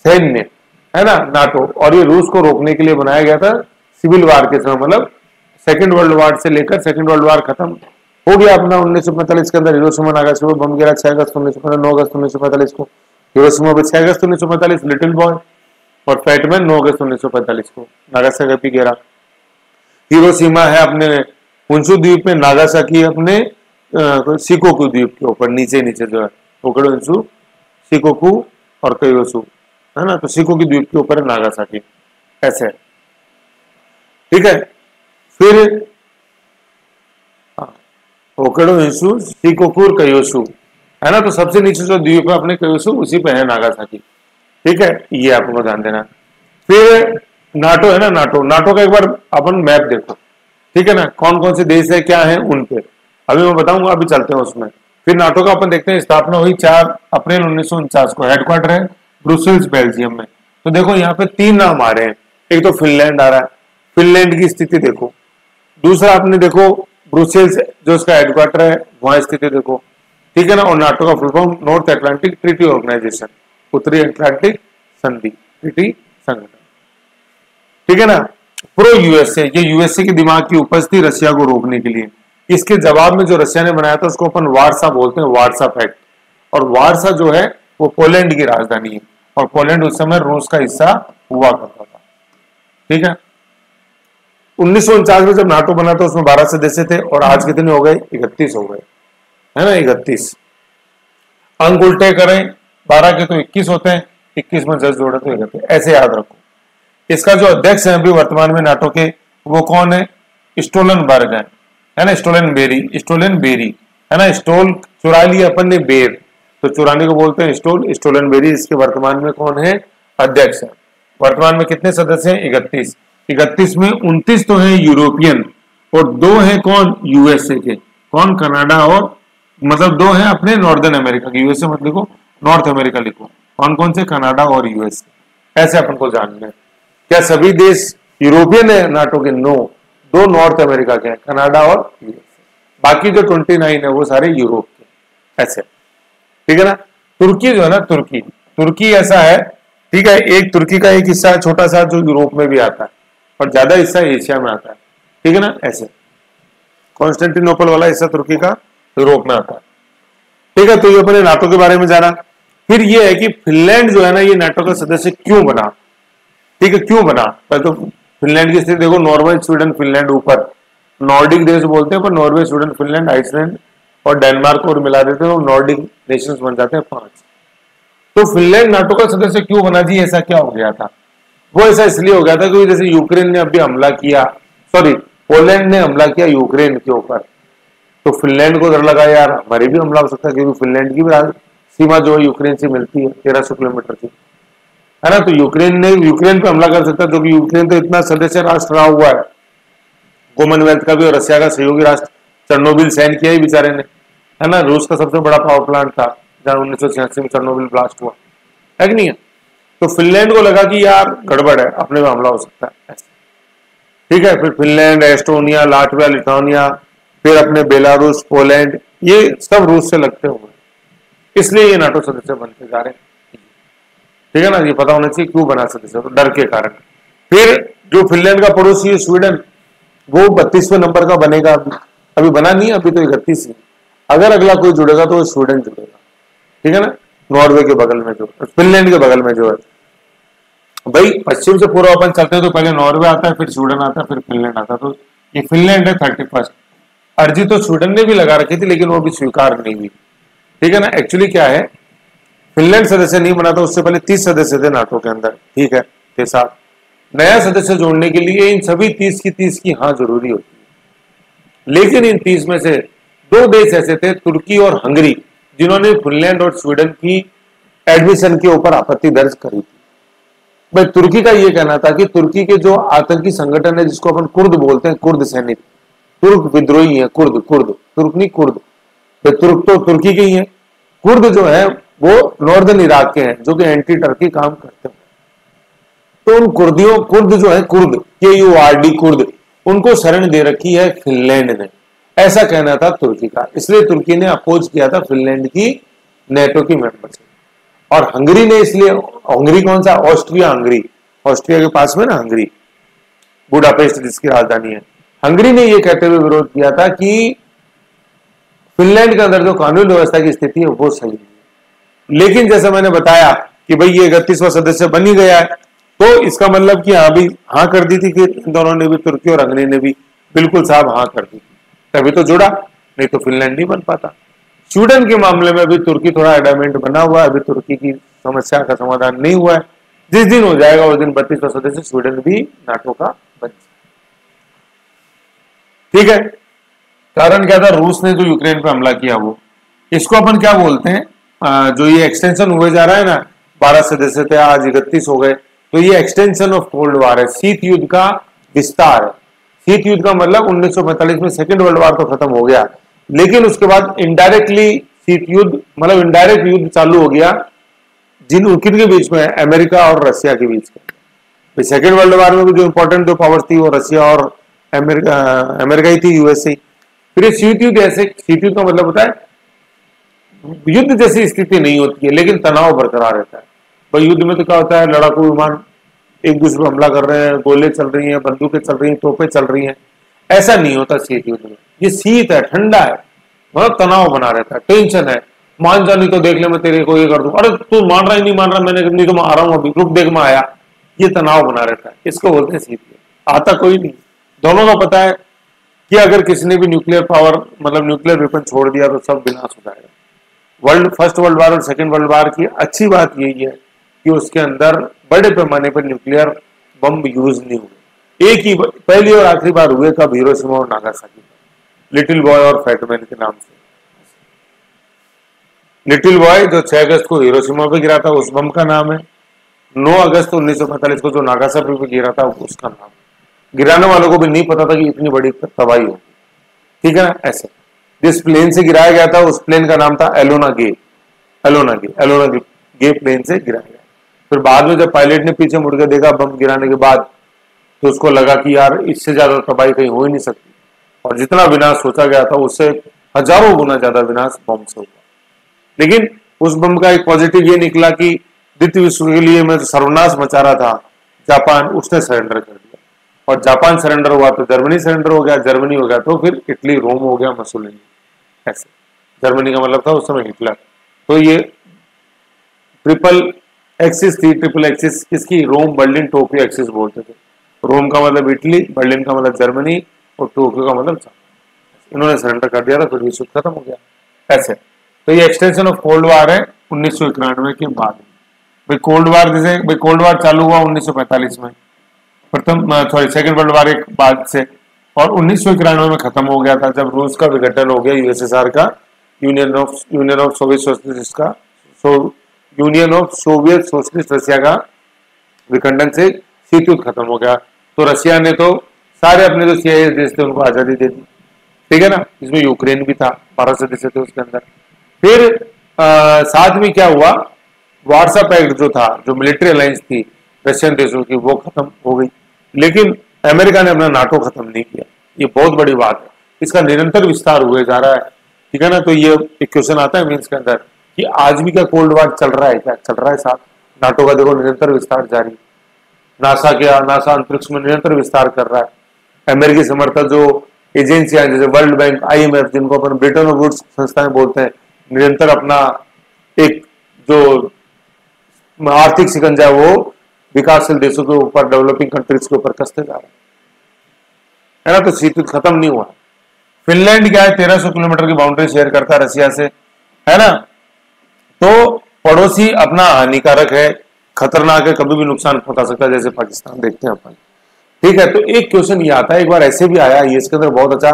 सैन्य, है ना, नाटो। और ये रूस को रोकने के लिए बनाया गया था सिविल वार के समय, मतलब सेकेंड वर्ल्ड वार से लेकर सेकेंड वर्ल्ड वार खत्म हो गया अपना 1945 के अंदर। हिरोशिमा नागासाकी बम गिरा 6 अगस्त 1945, 9 अगस्त 1945 को, हिरोशिमा पे 6 अगस्त 1945, लिटिल बॉय। और फैटमैन 9 अगस्त 1945 को नागासाकी पे गिरा। हिरोशिमा है अपने हुंशु द्वीप में, नागासाकी अपने शिकोकू द्वीप के ऊपर नीचे नीचे जो है होकुडोन्शु, शिकोकू और कयोसु है ना, तो शिकोकू द्वीप के ऊपर है नागासाकी, ऐसे है। ठीक है, फिर होकुडोन्शु, शिकोकू और कयोसु है ना, तो सबसे नीचे जो द्वीप है अपने कयोसु, उसी पे है नागासाकी। ठीक है, ये आपको ध्यान देना। फिर नाटो है ना, नाटो का एक बार अपन मैप देखो। ठीक है ना, कौन कौन से देश है क्या है उन पे अभी मैं बताऊंगा, अभी चलते हैं उसमें। फिर नाटो का अपन देखते हैं,49 हुई 4 अप्रैल 1949 को, हेडक्वार्टर है ब्रुसेल्स बेल्जियम में। तो देखो यहाँ पे 3 नाम आ रहे हैं, एक तो फिनलैंड आ रहा है, फिनलैंड की स्थिति देखो। दूसरा आपने देखो ब्रुसेल्स जो उसका हेडक्वार्टर है वहां स्थिति देखो। ठीक है ना, और नाटो का full form North Atlantic Treaty Organization, उत्तरी अटलांटिक संधि ट्रीटी संगठन। ठीक है ना, प्रो यूएसए, ये यूएसए के दिमाग की उपज थी रशिया को रोकने के लिए। इसके जवाब में जो रशिया ने बनाया था उसको अपन वारसा बोलते हैं, वारसा पैक्ट। और वारसा जो है वो पोलैंड की राजधानी है, और पोलैंड उस समय रूस का हिस्सा हुआ करता था। ठीक है, 1949 में जब नाटो बना था उसमें 12 सदस्य थे, और आज कितने हो गए? 31 हो गए, है ना, 31। अंक उल्टे करें, 12 के तो 21 होते हैं, 21 में 10 जोड़े तो 31, ऐसे याद रखो। इसका जो अध्यक्ष है अभी वर्तमान में नाटो के, वो कौन है? स्टोलनबर्ग है ना, स्टोलन बेरी है ना, स्टोल चुरा लिया अपन ने, बेर तो चुराने को बोलते हैं स्टोल, स्टोलन बेरी इसके वर्तमान में कौन है? अध्यक्ष है। वर्तमान में कितने सदस्य हैं? 31। 31 में 29 तो है यूरोपियन, और 2 है कौन? यूएसए के। कौन? कनाडा, और मतलब 2 है अपने नॉर्दर्न अमेरिका के, यूएसए मत लिखो, नॉर्थ अमेरिका लिखो। कौन कौन से? कनाडा और यूएसए। ऐसे अपन को जानना है। क्या सभी देश यूरोपियन है नाटो के? नो, 2 नॉर्थ अमेरिका के हैं, कनाडा और यूएसए। बाकी जो 29 है वो सारे यूरोप के, ऐसे। ठीक है ना। तुर्की जो है ना, तुर्की ऐसा है, ठीक है, एक तुर्की का एक हिस्सा है छोटा सा जो यूरोप में भी आता है, और ज्यादा हिस्सा एशिया में आता है। ठीक है ना, ऐसे। कॉन्स्टेंटिनोपल वाला हिस्सा तुर्की का यूरोप में आता है। ठीक है, तो ये अपने नाटो के बारे में जाना। फिर ये है कि फिनलैंड जो है ना, ये नाटो का सदस्य क्यों बना? ठीक है, क्यों बना? पहले तो फिनलैंड की स्थिति देखो, नॉर्वे, स्वीडन, फिनलैंड ऊपर, नॉर्डिक देश बोलते हैं, पर नॉर्वे, स्वीडन, फिनलैंड, आइसलैंड और डेनमार्क को मिला देते हैं, नॉर्डिक नेशंस बन जाते हैं 5। तो फिनलैंड नाटो का सदस्य क्यों बना जी? ऐसा क्या हो गया था? वो ऐसा इसलिए हो गया था क्योंकि जैसे यूक्रेन ने अभी हमला किया, पोलैंड ने हमला किया यूक्रेन के ऊपर, तो फिनलैंड को डर लगा यार हमारे भी हमला हो सकता है, क्योंकि फिनलैंड की भी सीमा जो है यूक्रेन से मिलती है 1300 किलोमीटर की, है ना। तो यूक्रेन पे हमला कर सकता है, क्योंकि यूक्रेन तो इतना सदस्य राष्ट्र रहा हुआ है कॉमनवेल्थ का भी, और रशिया का सहयोगी राष्ट्र, चेर्नोबिल सहन किया ही बेचारे ने, है ना। रूस का सबसे बड़ा पावर प्लांट था जहां 1986 में चेर्नोबिल ब्लास्ट हुआ, है कि नहीं है। तो फिनलैंड को लगा कि यार गड़बड़ है, अपने में हमला हो सकता है। ठीक है, फिर फिनलैंड, एस्टोनिया, लाटविया, लिथुआनिया, फिर अपने बेलारूस, पोलैंड, ये सब रूस से लगते हुए, इसलिए ये नाटो सदस्य बनते जा रहे हैं। ठीक है ना, ये पता होना चाहिए क्यों बना सदस्य, तो डर के कारण। फिर जो फिनलैंड का पड़ोसी है स्वीडन, वो 32वें नंबर का बनेगा। अभी बना नहीं, अभी तो 31 है। अगर अगला कोई जुड़ेगा तो वो स्वीडन जुड़ेगा। ठीक है ना, नॉर्वे के बगल में जो, फिनलैंड के बगल में जो है भाई, पश्चिम से पूर्व अपन चलते हैं तो पहले नॉर्वे आता है, फिर स्वीडन आता है, फिर फिनलैंड आता है। तो ये फिनलैंड है 31। अर्जी तो स्वीडन ने भी लगा रखी थी, लेकिन वो भी स्वीकार नहीं हुई। ठीक है ना, एक्चुअली क्या है, फिनलैंड सदस्य नहीं बना था, उससे पहले 30 सदस्य थे नाटो के अंदर। ठीक है, के साथ नया सदस्य जोड़ने के लिए इन सभी 30 की हाँ जरूरी होती है। लेकिन इन 30 में से 2 देश ऐसे थे, तुर्की और हंगरी, जिन्होंने फिनलैंड और स्वीडन की एडमिशन के ऊपर आपत्ति दर्ज करी थी। भाई तुर्की का ये कहना था कि तुर्की के जो आतंकी संगठन है, जिसको अपन कुर्द बोलते हैं, कुर्द सैनिक, तुर्क विद्रोही है, कुर्द, तुर्क नहीं कुर्द, तुर्क तो तुर्की के ही है। कुर्द जो है वो नॉर्दर्न इराक के हैं, जो कि एंटी टर्की काम करते हैं। तो उन कुर्द जो है, KURD कुर्द, उनको शरण दे रखी है फिनलैंड ने, ऐसा कहना था तुर्की का। इसलिए तुर्की ने अपोज किया था फिनलैंड की नेटो की मेंबरशिप। और हंगरी ने इसलिए, हंगरी कौन सा? ऑस्ट्रिया हंगरी, ऑस्ट्रिया के पास में ना हंगरी, बुडापेस्ट जिसकी राजधानी है। हंगरी ने यह कहते हुए विरोध किया था कि फिनलैंड के अंदर जो कानून व्यवस्था की स्थिति है वो सही है। लेकिन जैसे मैंने बताया कि भाई ये 31वां सदस्य बन ही गया है, तो इसका मतलब कि हाँ भी हाँ कर दी थी कि इन दोनों ने भी, तुर्की और हंगरी ने भी, बिल्कुल साहब हाँ कर दी थी, तभी तो जुड़ा, नहीं तो फिनलैंड नहीं बन पाता। स्वीडन के मामले में अभी तुर्की थोड़ा एडामेंट बना हुआ है, अभी तुर्की की समस्या का समाधान नहीं हुआ है। जिस दिन हो जाएगा उस दिन 32वां सदस्य स्वीडन भी नाटो का बन जाएगा। ठीक है, कारण क्या था, रूस ने जो यूक्रेन पे हमला किया वो, इसको अपन क्या बोलते हैं, जो ये एक्सटेंशन हुए जा रहा है ना, 12 सदस्य थे आज 31 हो गए, तो ये एक्सटेंशन ऑफ कोल्ड वार है, शीत युद्ध का विस्तार है। शीत युद्ध का मतलब 1945 में सेकेंड वर्ल्ड वार तो खत्म हो गया, लेकिन उसके बाद इनडायरेक्टली शीत युद्ध मतलब इनडायरेक्ट युद्ध चालू हो गया किनके बीच में, अमेरिका और रशिया के बीच में। सेकेंड वर्ल्ड वार में जो इंपॉर्टेंट दो पावर थी वो रशिया और अमेरिका ही थी, यूएसए। फिर ये शीत युद्ध, ऐसे शीत युद्ध का मतलब होता है युद्ध जैसी स्थिति नहीं होती है लेकिन तनाव बरकरार रहता है। भाई युद्ध में तो क्या होता है, लड़ाकू विमान एक दूसरे पर हमला कर रहे हैं, गोले चल रही हैं, बंदूकें चल रही हैं, तोपें चल रही हैं, ऐसा नहीं होता शीत युद्ध में। ये शीत है, ठंडा है, मतलब तनाव बना रहता है, टेंशन है, मान जा नहीं तो देख ले मैं तेरे को ये कर दूं, अरे तू मान रहा ही नहीं मान रहा, मैंने नहीं तो मैं आ रहा हूं अभी, रुक देख मैं आया, ये तनाव बना रहता है, इसको बोलते हैं शीत युद्ध। आता कोई नहीं, दोनों का पता है कि अगर किसी ने भी न्यूक्लियर पावर मतलब न्यूक्लियर वेपन छोड़ दिया तो सब विनाश हो जाएगा। फर्स्ट वर्ल्ड वार और सेकेंड वर्ल्ड वार की अच्छी बात यही है कि उसके अंदर बड़े पैमाने पर न्यूक्लियर बम यूज नहीं हुए। एक ही पहली और आखिरी बार हुए कब, हिरोशिमा और नागासाकी, लिटिल बॉय और फैटमैन के नाम से। लिटिल बॉय जो 6 अगस्त को हिरोशिमा पे गिरा था उस बम का नाम है, 9 अगस्त 1945 को जो नागासाकी पे गिरा था उसका नाम। गिराने वालों को भी नहीं पता था कि इतनी बड़ी तबाही होगी, ठीक है ना। ऐसे जिस प्लेन से गिराया गया था उस प्लेन का नाम था एलोना गे प्लेन से गिराया गया। फिर बाद में जब पायलट ने पीछे मुड़ के देखा बम गिराने के बाद, तो उसको लगा कि यार इससे ज्यादा तबाही कहीं हो ही नहीं सकती, और जितना विनाश सोचा गया था उससे हजारों गुना ज्यादा विनाश बम से हुआ। लेकिन उस बम का एक पॉजिटिव ये निकला कि द्वितीय विश्व के लिए मैं सर्वनाश मचा रहा था जापान, उसने सरेंडर कर दिया, और जापान सरेंडर हुआ तो जर्मनी सरेंडर हो गया, जर्मनी हो गया तो फिर इटली, रोम हो गया, मसोलिनी। ऐसे जर्मनी का मतलब था उस समय हिटलर। तो ये ट्रिपल एक्सिस थी, ट्रिपल एक्सिस किसकी, रोम बर्लिन टोक्यो एक्सिस बोलते थे। रोम का मतलब इटली, बर्लिन का मतलब जर्मनी और टोक्यो का मतलब जापान। इन्होंने सरेंडर कर दिया था, फिर विश्व खत्म हो गया। ऐसे तो ये एक्सटेंशन ऑफ कोल्ड वार है 1991 के बाद। भाई कोल्ड वार जैसे भाई कोल्ड वार चालू हुआ 1945 में, सेकेंड वर्ल्ड वार एक बाद से, और 1991 में खत्म हो गया था जब रूस का विघटन हो गया यूएसएसआर का, यूनियन ऑफ सोवियत सोशलिस्ट का, union of Soviet socialist Russia का विखंडन से शीत युद्ध खत्म हो गया। तो रशिया ने तो सारे अपने जो सीआईएस देश थे उनको आजादी दे दी, ठीक है ना। इसमें यूक्रेन भी था, 12 सदस्य थे उसके अंदर। फिर साथ में क्या हुआ, वार्सा पैक्ट जो था, जो मिलिट्री अलायंस थी रशियन देशों की, वो खत्म हो गई, लेकिन अमेरिका ने अपना नाटो खत्म नहीं किया। ये बहुत बड़ी बात है, इसका निरंतर विस्तार हुए जा रहा है, ठीक है ना। तो ये एक क्वेश्चन आता है मीन्स के अंदर कि आज भी क्या कोल्ड वार चल रहा है, क्या चल रहा है साथ, नाटो का देखो निरंतर विस्तार जारी, नासा अंतरिक्ष में निरंतर विस्तार कर रहा है। अमेरिकी समर्थक जो एजेंसियां जैसे वर्ल्ड बैंक, IMF, जिनको अपन ब्रिटेन वुड्स संस्थाएं बोलते हैं, निरंतर अपना एक जो आर्थिक शिकंजा है वो विकासशील देशों के ऊपर, डेवलपिंग कंट्रीज के ऊपर कसते जा रहे है ना। तो शीत युद्ध खत्म नहीं हुआ। फिनलैंड क्या है, 1300 किलोमीटर की बाउंड्री शेयर करता है रशिया से, है ना। तो पड़ोसी अपना हानिकारक है, खतरनाक है, कभी भी नुकसान पहुंचा सकता है, जैसे पाकिस्तान देखते हैं अपन, ठीक है। तो एक क्वेश्चन ये आता है, एक बार ऐसे भी आया ये इसके अंदर बहुत अच्छा,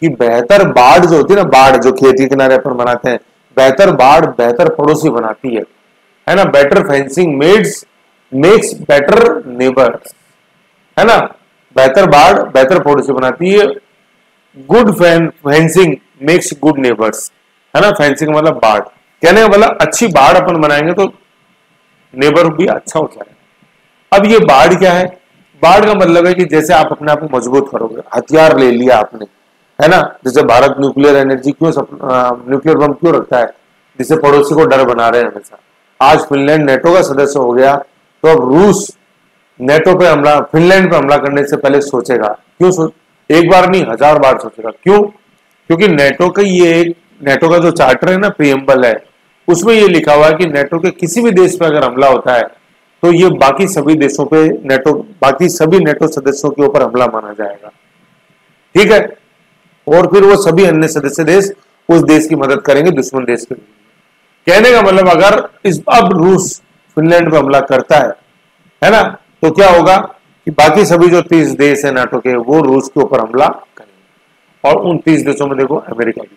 कि बेहतर बाढ़ जो होती है ना, बाढ़ जो खेती के किनारे पर बनाते हैं, बेहतर बाढ़ बेहतर पड़ोसी बनाती है ना। Better fencing makes better neighbours, है ना। बेहतर बाढ़ बेहतर पड़ोसी बनाती है, good fencing makes good neighbours, है ना। फेंसिंग मतलब बाढ़, कहने का मतलब अच्छी बाढ़ अपन बनाएंगे तो नेबर भी अच्छा हो जाएगा। अब ये बाढ़ क्या है, बाढ़ का मतलब है कि जैसे आप अपने आप को मजबूत करोगे, हथियार ले लिया आपने, है ना। जैसे Bharat nuclear energy nuclear bomb क्यों रखता है, जिससे पड़ोसी को डर बना रहे हैं हमेशा। आज फिनलैंड नेटो का सदस्य हो गया, तो अब रूस नेटो पे हमला, फिनलैंड पे हमला करने से पहले सोचेगा। क्यों एक बार नहीं 1000 बार सोचेगा। क्यों? क्योंकि नेटो का जो चार्टर है ना, प्रीएम्बल है, उसमें ये लिखा हुआ है कि नेटो के किसी भी देश पे अगर हमला होता है तो ये बाकी सभी देशों पे बाकी सभी नेटो सदस्यों के ऊपर हमला माना जाएगा, ठीक है। और फिर वो सभी अन्य सदस्य देश उस देश की मदद करेंगे दुश्मन देश के। कहने का मतलब अगर अब रूस फिनलैंड पे हमला करता है ना, तो क्या होगा कि बाकी सभी जो 30 देश है नाटो के वो रूस के ऊपर हमला करेंगे, और उन 30 देशों में देखो अमेरिका भी।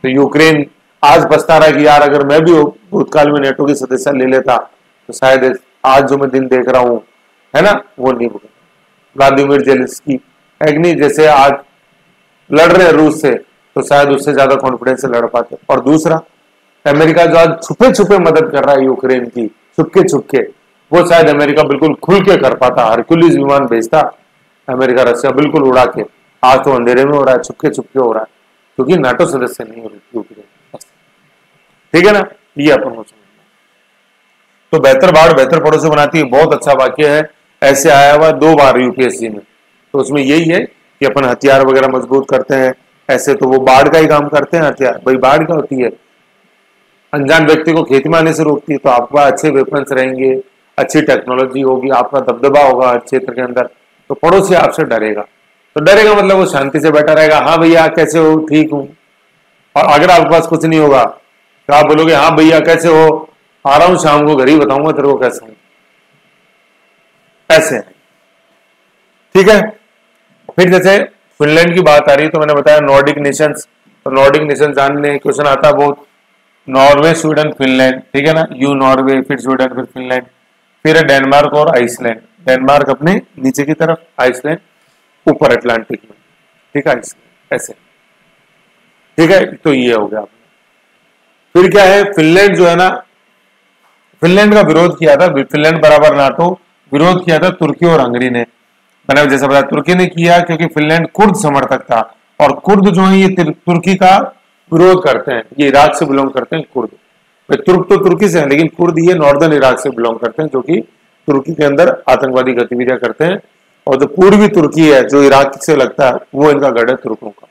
तो यूक्रेन आज पछता रहा है कि यार अगर मैं भी भूतकाल में नेटो की सदस्य ले लेता तो शायद आज जो मैं दिन देख रहा हूं, है ना, वो नहीं होगा। व्लादिमीर जेलेंस्की एग्नि जैसे आज लड़ रहे हैं रूस से, तो शायद उससे ज्यादा कॉन्फिडेंस से लड़ पाते। और दूसरा, अमेरिका जो आज छुपे छुपे मदद कर रहा है यूक्रेन की, छुपके छुपके, वो शायद अमेरिका बिल्कुल खुल के कर पाता, हरक्यूलिस विमान भेजता अमेरिका रशिया बिल्कुल उड़ा के। आज तो अंधेरे में हो रहा है, छुपके छुपके हो रहा है, क्योंकि नाटो सदस्य नहीं हो रही यूक्रेन, ठीक है ना। ये अपन को समझना। तो बेहतर बाढ़ बेहतर पड़ोसी बनाती है, बहुत अच्छा वाक्य है, ऐसे आया हुआ 2 बार यूपीएससी में। तो उसमें यही है कि अपन हथियार वगैरह मजबूत करते हैं, ऐसे तो वो बाढ़ का ही काम करते हैं हथियार। भाई बाढ़ क्या होती है, अनजान व्यक्ति को खेती में आने से रोकती है। तो आपके पास अच्छे वेपन्स रहेंगे, अच्छी टेक्नोलॉजी होगी, आपका दबदबा होगा हर क्षेत्र के अंदर, तो पड़ोसी आपसे डरेगा। तो डरेगा मतलब वो शांति से बैठा रहेगा, हाँ भैया कैसे हो, ठीक हूं। और अगर आपके पास कुछ नहीं होगा तो आप बोलोगे हाँ भैया कैसे हो, आ रहा हूं शाम को, घर ही बताऊंगा तेरे को कैसे हूं, ऐसे। ठीक है। फिर जैसे फिनलैंड की बात आ रही, तो मैंने बताया नॉर्डिक नेशंस। तो नॉर्डिक नेशन जानने क्वेश्चन आता है बहुत, नॉर्वे स्वीडन फिनलैंड, ठीक है ना, यू नॉर्वे, फिर स्वीडन, फिर फिनलैंड, फिर है डेनमार्क और आइसलैंड। डेनमार्क अपने नीचे की तरफ, आइसलैंड ऊपर अटलांटिक में, ठीक है, ऐसे, ठीक है। तो ये हो गया। फिर क्या है, फिनलैंड जो है ना, फिनलैंड का विरोध किया था, फिनलैंड बराबर नाटो, विरोध किया था तुर्की और हंगरी ने। मैंने जैसा बताया तुर्की ने किया क्योंकि फिनलैंड कुर्द समर्थक था, और कुर्द जो है ये तुर्की का विरोध करते हैं, ये इराक से बिलोंग करते हैं कुर्द। तुर्क तो तुर्की से है, लेकिन कुर्द ये नॉर्दर्न इराक से बिलोंग करते हैं, जो कि तुर्की के अंदर आतंकवादी गतिविधियां करते हैं। और जो पूर्वी तुर्की है जो इराक से लगता है, वो इनका गढ़ है तुर्कों का,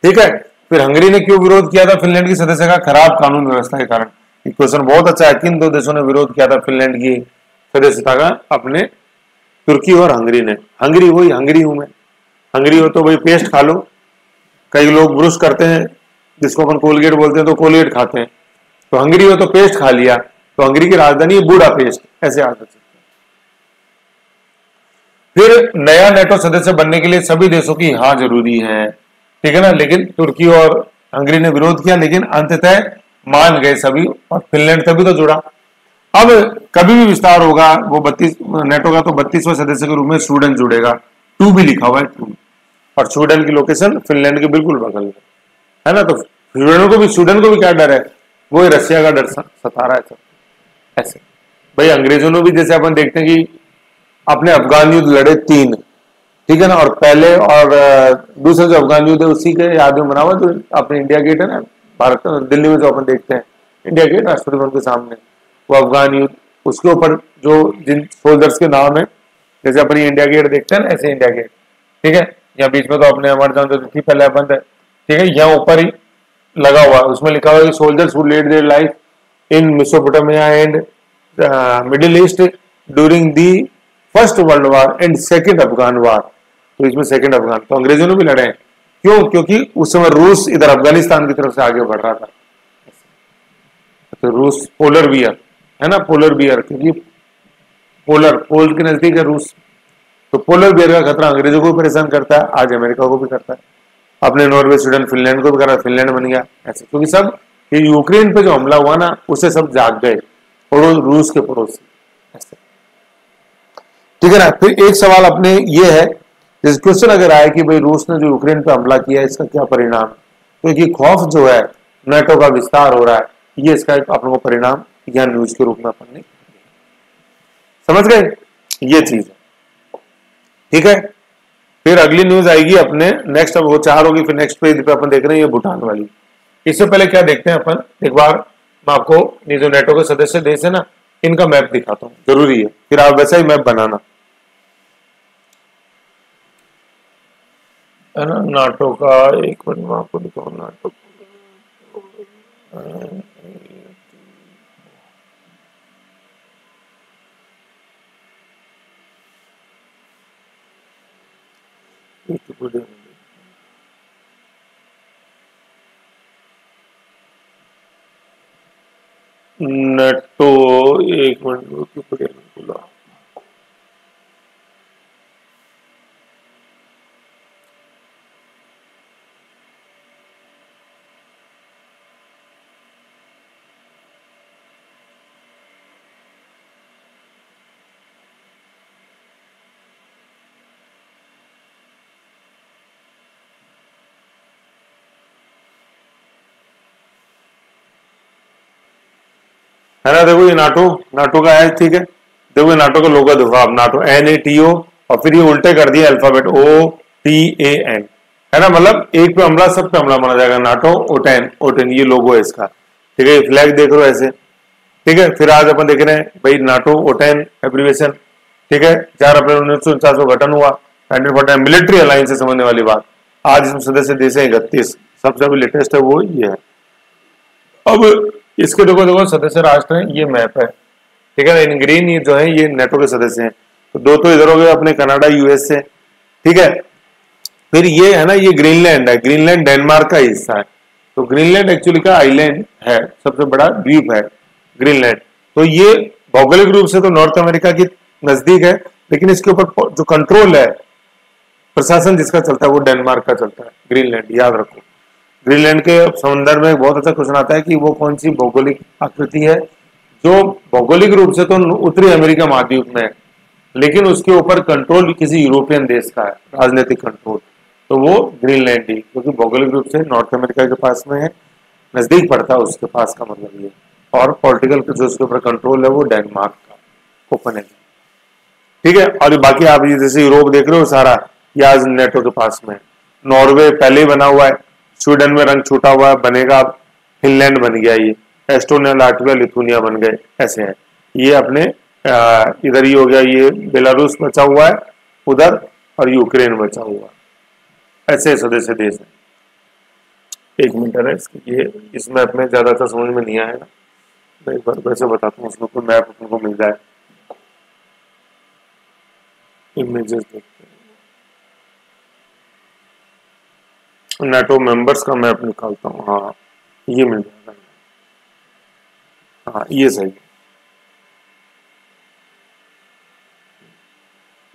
ठीक है। फिर हंगरी ने क्यों विरोध किया था फिनलैंड की सदस्य का, खराब कानून व्यवस्था के कारण। क्वेश्चन बहुत अच्छा है, किन 2 देशों ने विरोध किया था फिनलैंड की सदस्यता का, अपने तुर्की और हंगरी ने। हंगरी वही हंगरी हूं मैं, हंगरी हो तो भाई पेस्ट खा लो। कई लोग ब्रुश करते हैं जिसको अपन कोलगेट बोलते हैं, तो कोलगेट खाते हैं। तो हंगरी हो तो पेस्ट खा लिया। तो हंगरी की राजधानी है बुडापेस्ट, ऐसे याद रख सकते हैं। फिर नया नेटो सदस्य बनने के लिए सभी देशों की हाँ जरूरी है, ठीक है ना, लेकिन तुर्की और हंगरी ने विरोध किया, लेकिन अंततः मान गए सभी, और फिनलैंड तभी तो जुड़ा। अब कभी भी विस्तार होगा वो 32 नेटो का, तो 32वें सदस्य के रूप में स्वीडन जुड़ेगा, 2 भी लिखा हुआ है 2, और स्वीडन की लोकेशन फिनलैंड के बिल्कुल बगल में है ना। तो स्वीडन को भी क्या डर है, वो रशिया का डर सता रहा है सब, ऐसे। भाई अंग्रेजों ने भी जैसे अपन देखते हैं कि अपने अफगान युद्ध लड़े 3, ठीक है ना, और पहले और दूसरा जो अफगान युद्ध है उसी के याद में बना हुआ, जो अपने इंडिया गेट है ना, भारत दिल्ली में जो अपन देखते हैं इंडिया गेट राष्ट्रपति भवन के सामने, वो अफगान युद्ध, उसके ऊपर जो जिन सोल्जर्स के नाम है, जैसे अपनी इंडिया गेट देखते हैं ना, ऐसे इंडिया गेट, ठीक है। यहाँ बीच में तो अपने अमर जवान ज्योति थी, पहले बंद है, ठीक है, यहाँ ऊपर ही लगा हुआ है, उसमें लिखा हुआ है soldiers who laid their life in Mesopotamia and Middle East during the First World War and second Afghan war. तो इसमें सेकेंड अफगान, तो अंग्रेजों ने भी लड़े हैं, क्यों, क्योंकि उस समय रूस इधर अफगानिस्तान की तरफ से आगे बढ़ रहा था। तो रूस पोलर बियर है ना, पोलर बियर, क्योंकि पोल के नजदीक है रूस, तो पोलर बियर का खतरा अंग्रेजों को भी परेशान करता है, आज अमेरिका को भी करता है, अपने नॉर्वे स्वीडन फिनलैंड को भी कर रहा है, फिनलैंड बन गया ऐसे, क्योंकि सब ये यूक्रेन पे जो हमला हुआ ना, उससे सब जाग गए, और रूस के पड़ोसी ऐसे, ठीक है ना। फिर एक सवाल अपने ये है, जैसे क्वेश्चन अगर आए कि भाई रूस ने जो यूक्रेन पे हमला किया है इसका क्या परिणाम, तो ये खौफ जो है नेटो का विस्तार हो रहा है, ये इसका एक अपन को परिणाम या न्यूज के रूप में अपन ने समझ गए, ये चीज है, ठीक है। फिर अगली न्यूज आएगी अपने नेक्स्ट, अब वो 4 होगी, फिर नेक्स्ट पेज पे अपन देख रहे हैं ये भूटान वाली। इससे पहले क्या देखते हैं अपन, एक बार मैं आपको ये जो नेटो के सदस्य देश है ना, इनका मैप दिखाता हूं, जरूरी है, फिर आप वैसा ही मैप बनाना है ना। नाटो का एक मिनट में आपको दिखाऊं, नाटो नेटो, एक मिनट विकिपीडिया है ना। देखो ये नाटो, नाटो का है, ठीक है। देखो ये नाटो का लोगो देखो आप, नाटो NATO, और फिर ये उल्टे कर दिया अल्फाबेट OTAN, है ना। मतलब एक पे हमला सब पे हमला माना जाएगा। नाटो ओटैन, ओटैन ये लोगो है इसका, ठीक है। ये फ्लैग देख रहे हो ऐसे, ठीक है। फिर आज अपन देख रहे हैं भाई नाटो ओटैन एब्रिविएशन, ठीक है। 4 अप्रैल 1949 को गठन हुआ 1949, मिलिट्री अलायंस से समझने वाली बात। आज इसमें सदस्य देश है 31, सबसे अभी लेटेस्ट है वो ये है। अब इसके देखो देखो सदस्य राष्ट्र हैं, ये मैप है, ठीक है ना। इन ग्रीन ये जो है ये नेटो के सदस्य हैं। तो दो तो इधर हो गए अपने कनाडा US से, ठीक है। फिर ये है ना, ये ग्रीनलैंड है, ग्रीनलैंड डेनमार्क का हिस्सा है। तो ग्रीनलैंड एक्चुअली का आइलैंड है, सबसे बड़ा द्वीप है ग्रीनलैंड। तो ये भौगोलिक रूप से तो नॉर्थ अमेरिका की नजदीक है, लेकिन इसके ऊपर जो कंट्रोल है, प्रशासन जिसका चलता है वो डेनमार्क का चलता है, ग्रीनलैंड, याद रखो। ग्रीनलैंड के समंदर में बहुत अच्छा क्वेश्चन आता है कि वो कौन सी भौगोलिक आकृति है जो भौगोलिक रूप से तो उत्तरी अमेरिका महाद्वीप में है, लेकिन उसके ऊपर कंट्रोल किसी यूरोपियन देश का है, राजनीतिक कंट्रोल। तो वो ग्रीनलैंड ही, क्योंकि भौगोलिक रूप से नॉर्थ अमेरिका के पास में है, नजदीक पड़ता है उसके पास का मतलब ये। और पॉलिटिकल जो उसके ऊपर कंट्रोल है वो डेनमार्क का, कोपेनहेगन, ठीक है। और बाकी आप जैसे यूरोप देख रहे हो सारा, ये आज नेटो के पास में। नॉर्वे पहले ही बना हुआ है, स्वीडन में रंग छूटा हुआ है, बनेगा, फिनलैंड बन गया, ये एस्टोनिया, लाटविया, लिथुनिया बन गए, ऐसे है। ये अपने इधर ही हो गया, ये बेलारूस बचा हुआ है उधर, और यूक्रेन बचा हुआ है, ऐसे सदस्य देश है। एक मिनट है इसके, ये इस मैप में ज्यादातर समझ में नहीं आएगा, मैं एक बार वैसे बताता हूँ, उसमें कोई मैप उनको मिल जाए। इमेजेस देखते हैं, नेटो मेंबर्स का मैप निकालता हूँ, हाँ ये मिल जाएगा, हाँ ये सही है,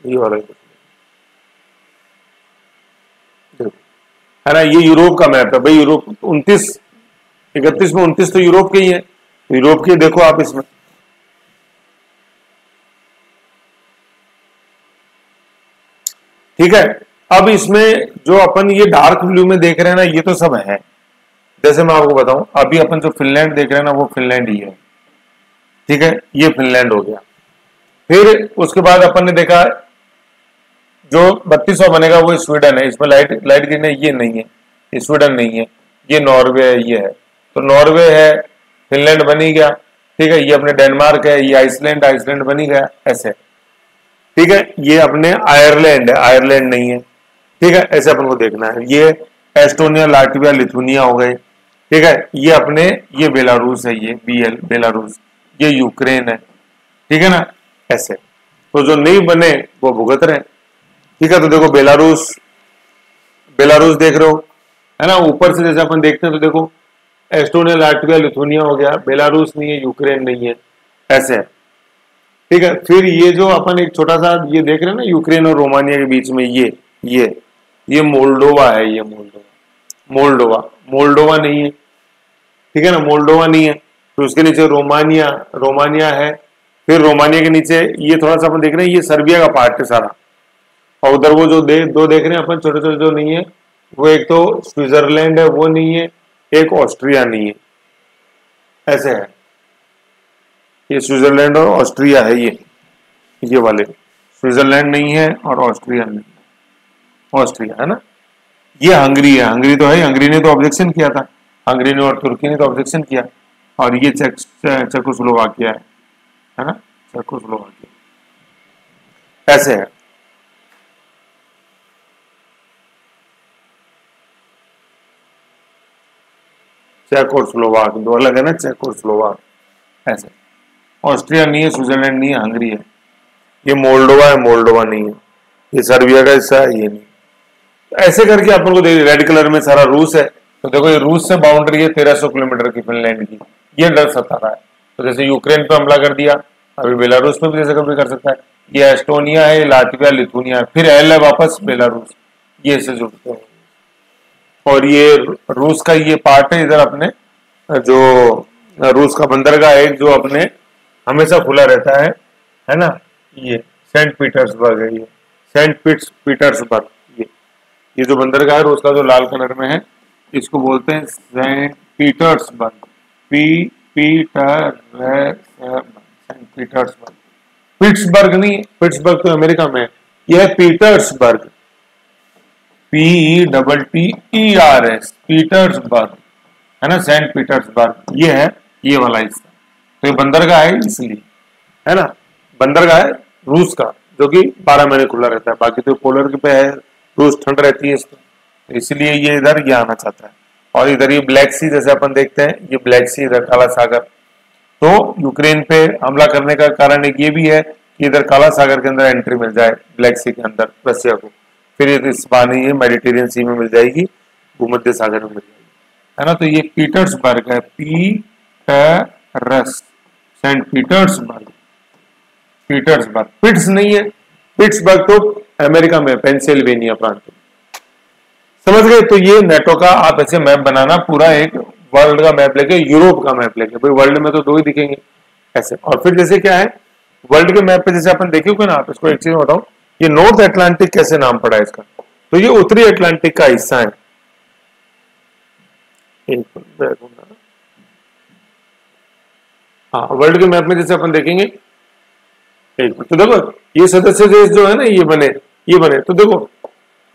ये वाला देखो, है ना। ये यूरोप का मैप है भाई, यूरोप 29, 31 में 29 तो यूरोप के ही है, तो यूरोप के देखो आप इसमें, ठीक है। अब इसमें जो अपन ये डार्क ब्लू में देख रहे हैं ना, ये तो सब है। जैसे मैं आपको बताऊं, अभी अपन जो फिनलैंड देख रहे हैं ना, वो फिनलैंड ही है, ठीक है। ये फिनलैंड हो गया। फिर उसके बाद अपन ने देखा जो 32वां बनेगा वो स्वीडन है, इसमें लाइट लाइट ग्रीन है, ये नहीं है, ये स्वीडन नहीं है, ये नॉर्वे है, ये है। तो नॉर्वे है, फिनलैंड बनी गया, ठीक है। ये अपने डेनमार्क है, ये आइसलैंड, आइसलैंड बनी गया, ऐसे, ठीक है। ये अपने आयरलैंड है, आयरलैंड नहीं है, ठीक है। ऐसे अपन को देखना है। ये एस्टोनिया, लाटविया, लिथुनिया हो गए, ठीक है। ये अपने, ये बेलारूस है, ये बेलारूस, ये यूक्रेन है, ठीक है ना, ऐसे। तो जो नहीं बने वो भुगत रहे, ठीक है। तो देखो बेलारूस, बेलारूस देख रहे हो, है ना। ऊपर से जैसे अपन देखते हैं तो देखो एस्टोनिया, लाटविया, लिथुनिया हो गया, बेलारूस नहीं है, यूक्रेन नहीं है, ऐसे है, ठीक है। फिर ये जो अपन एक छोटा सा ये देख रहे हैं ना, यूक्रेन और रोमानिया के बीच में, ये मोल्डोवा है, ये मोल्डोवा, मोल्डोवा, मोल्डोवा नहीं है, ठीक है ना, मोल्डोवा नहीं है। तो उसके नीचे रोमानिया, रोमानिया है। फिर रोमानिया के नीचे ये थोड़ा सा अपन देख रहे हैं, ये सर्बिया का पार्ट है सारा। और उधर वो जो दो देख रहे हैं अपन छोटे छोटे जो नहीं है, वो एक तो स्विट्जरलैंड है, वो नहीं है, एक ऑस्ट्रिया नहीं है, ऐसे है। ये स्विट्जरलैंड और ऑस्ट्रिया है, ये वाले स्विट्जरलैंड नहीं है और ऑस्ट्रिया नहीं, ऑस्ट्रिया है ना। ये हंगरी है, हंगरी तो है, हंगरी ने तो ऑब्जेक्शन किया था, हंगरी ने और तुर्की ने तो ऑब्जेक्शन किया। और ये चेकोस्लोवाकिया है ना, चेकोस्लोवाकिया, ऐसे है। चेक और स्लोवाक दो अलग है ना, चेक और स्लोवाक, ऐसे। ऑस्ट्रिया नहीं है, स्विट्जरलैंड नहीं है, हंगरी है। ये मोल्डोवा है, मोल्डोवा नहीं है, ये सर्बिया का हिस्सा है, ये नहीं। ऐसे करके अपन को रेड कलर में सारा रूस है, तो देखो ये रूस से बाउंड्री है 1300 किलोमीटर की फिनलैंड की, ये डर सता रहा है। तो जैसे यूक्रेन पे हमला कर दिया, अभी बेलारूस में भी जैसे कभी कर सकता है, ये एस्टोनिया है, लातविया, लिथुनिया है, फिर एल है वापस बेलारूस, ये इससे जुड़ते हैं। और ये रूस का ये पार्ट है, इधर अपने जो रूस का बंदरगाह है जो अपने हमेशा खुला रहता है ना, ये सेंट पीटर्सबर्ग है, ये सेंट पीटर्सबर्ग, ये जो बंदरगाह है रूस का जो लाल कलर में है, इसको बोलते हैं Saint Petersburg, Saint Petersburg, Pittsburgh नहीं, पिट्सबर्ग तो अमेरिका में है, यह है पीटर्सबर्ग, PETTERS, पीटर्सबर्ग है ना, सेंट पीटर्सबर्ग, ये है ये वाला हिस्सा। तो ये बंदरगाह है इसलिए, है ना, बंदरगाह है रूस का जो कि 12 महीने खुला रहता है, बाकी तो पोलर पे है, रूस ठंड रहती है इसमें, तो इसलिए ये इधर ये आना चाहता है। और इधर ये ब्लैक सी जैसे अपन देखते हैं, ये ब्लैक सी इधर काला सागर, तो यूक्रेन पे हमला करने का कारण एक ये भी है कि इधर काला सागर के अंदर एंट्री मिल जाए, ब्लैक सी के अंदर रशिया को, फिर इस पानी ये मेडिटेरियन सी में मिल जाएगी, भूमध्य सागर में मिल जाएगी, है ना। तो ये पीटर्सबर्ग है, पीटर्स, सेंट पीटर्सबर्ग, पीटर्सबर्ग, पिट्स नहीं है, पिट्सबर्ग तो अमेरिका में, पेंसिल्वेनिया प्रांत में, समझ गए। तो ये नेटो का आप ऐसे मैप बनाना, पूरा एक वर्ल्ड का मैप लेके, यूरोप का मैप लेके, भाई वर्ल्ड में तो 2 ही दिखेंगे ऐसे। और फिर जैसे क्या है वर्ल्ड के मैप पे जैसे अपन देखे ना, आप इसको एक चीज बताऊं, ये नॉर्थ अटलांटिक कैसे नाम पड़ा है इसका, तो ये उत्तरी अटलांटिक का हिस्सा है। हाँ, वर्ल्ड के मैप में जैसे अपन देखेंगे, एक तो देखो ये सदस्य देश जो है ना, ये बने, तो देखो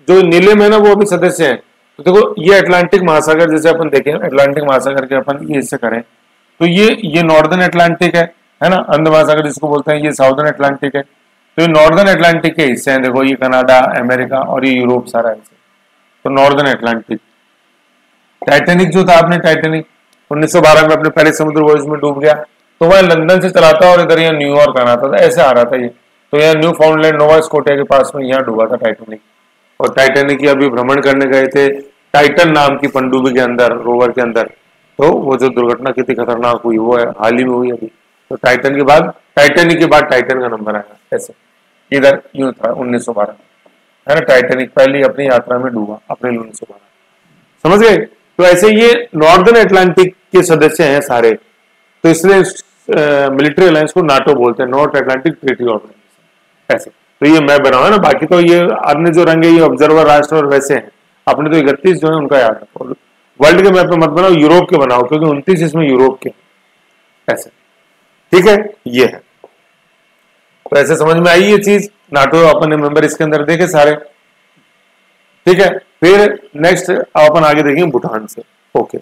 जो नीले में ना वो भी सदस्य हैं, तो देखो ये अटलांटिक महासागर जैसे अपन देखें, अटलांटिक महासागर के अपन ये हिस्से करें, तो ये नॉर्दर्न अटलांटिक है ना, अंध महासागर जिसको बोलते हैं, ये साउदर्न अटलांटिक है, तो ये नॉर्दर्न अटलांटिक के हिस्से हैं, देखो ये कनाडा, अमेरिका और ये यूरोप सारा हिस्सा, तो नॉर्दर्न अटलांटिक। टाइटैनिक जो था, आपने टाइटैनिक 1912 में अपने पहले समुद्र वॉयज में डूब गया, तो वह लंदन से चला था और इधर यहाँ न्यूयॉर्क आना था, ऐसे आ रहा था ये, तो यहाँ न्यू फाउंडलैंड नोवा स्कोटिया के पास में यहाँ डूबा था टाइटैनिक। और टाइटैनिक की अभी भ्रमण करने गए थे टाइटन नाम की पनडुब्बी के अंदर, रोवर के अंदर, तो वो जो दुर्घटना कितनी खतरनाक हुई वो है हाल ही में हुई अभी। तो टाइटन के बाद, टाइटैनिक के बाद टाइटन का नंबर आया, ऐसे इधर यूं था 1912, है ना, टाइटैनिक पहली अपनी यात्रा में डूबा अप्रैल 1912, समझ गए। तो ऐसे ये नॉर्दर्न अटलांटिक के सदस्य हैं सारे, तो इसलिए मिलिट्री अलायंस को नाटो बोलते हैं, नॉर्थ अटलांटिक ट्रीटी ऑर्गेनाइजेशन, ऐसे। तो ये मैं बनाऊं है ना, बाकी तो ये अन्य जो रंग है ये ऑब्जर्वर राष्ट्र और वैसे हैं, अपने तो 31 जो है उनका याद रखो। वर्ल्ड के मैप पे मत बनाओ, यूरोप के बनाओ, क्योंकि 29 इसमें यूरोप के, ऐसे, ठीक है, ये है। तो ऐसे समझ में आई ये चीज, नाटो अपने मेंबर इसके अंदर देखे सारे, ठीक है। फिर नेक्स्ट अपन आगे देखेंगे भूटान से, ओके।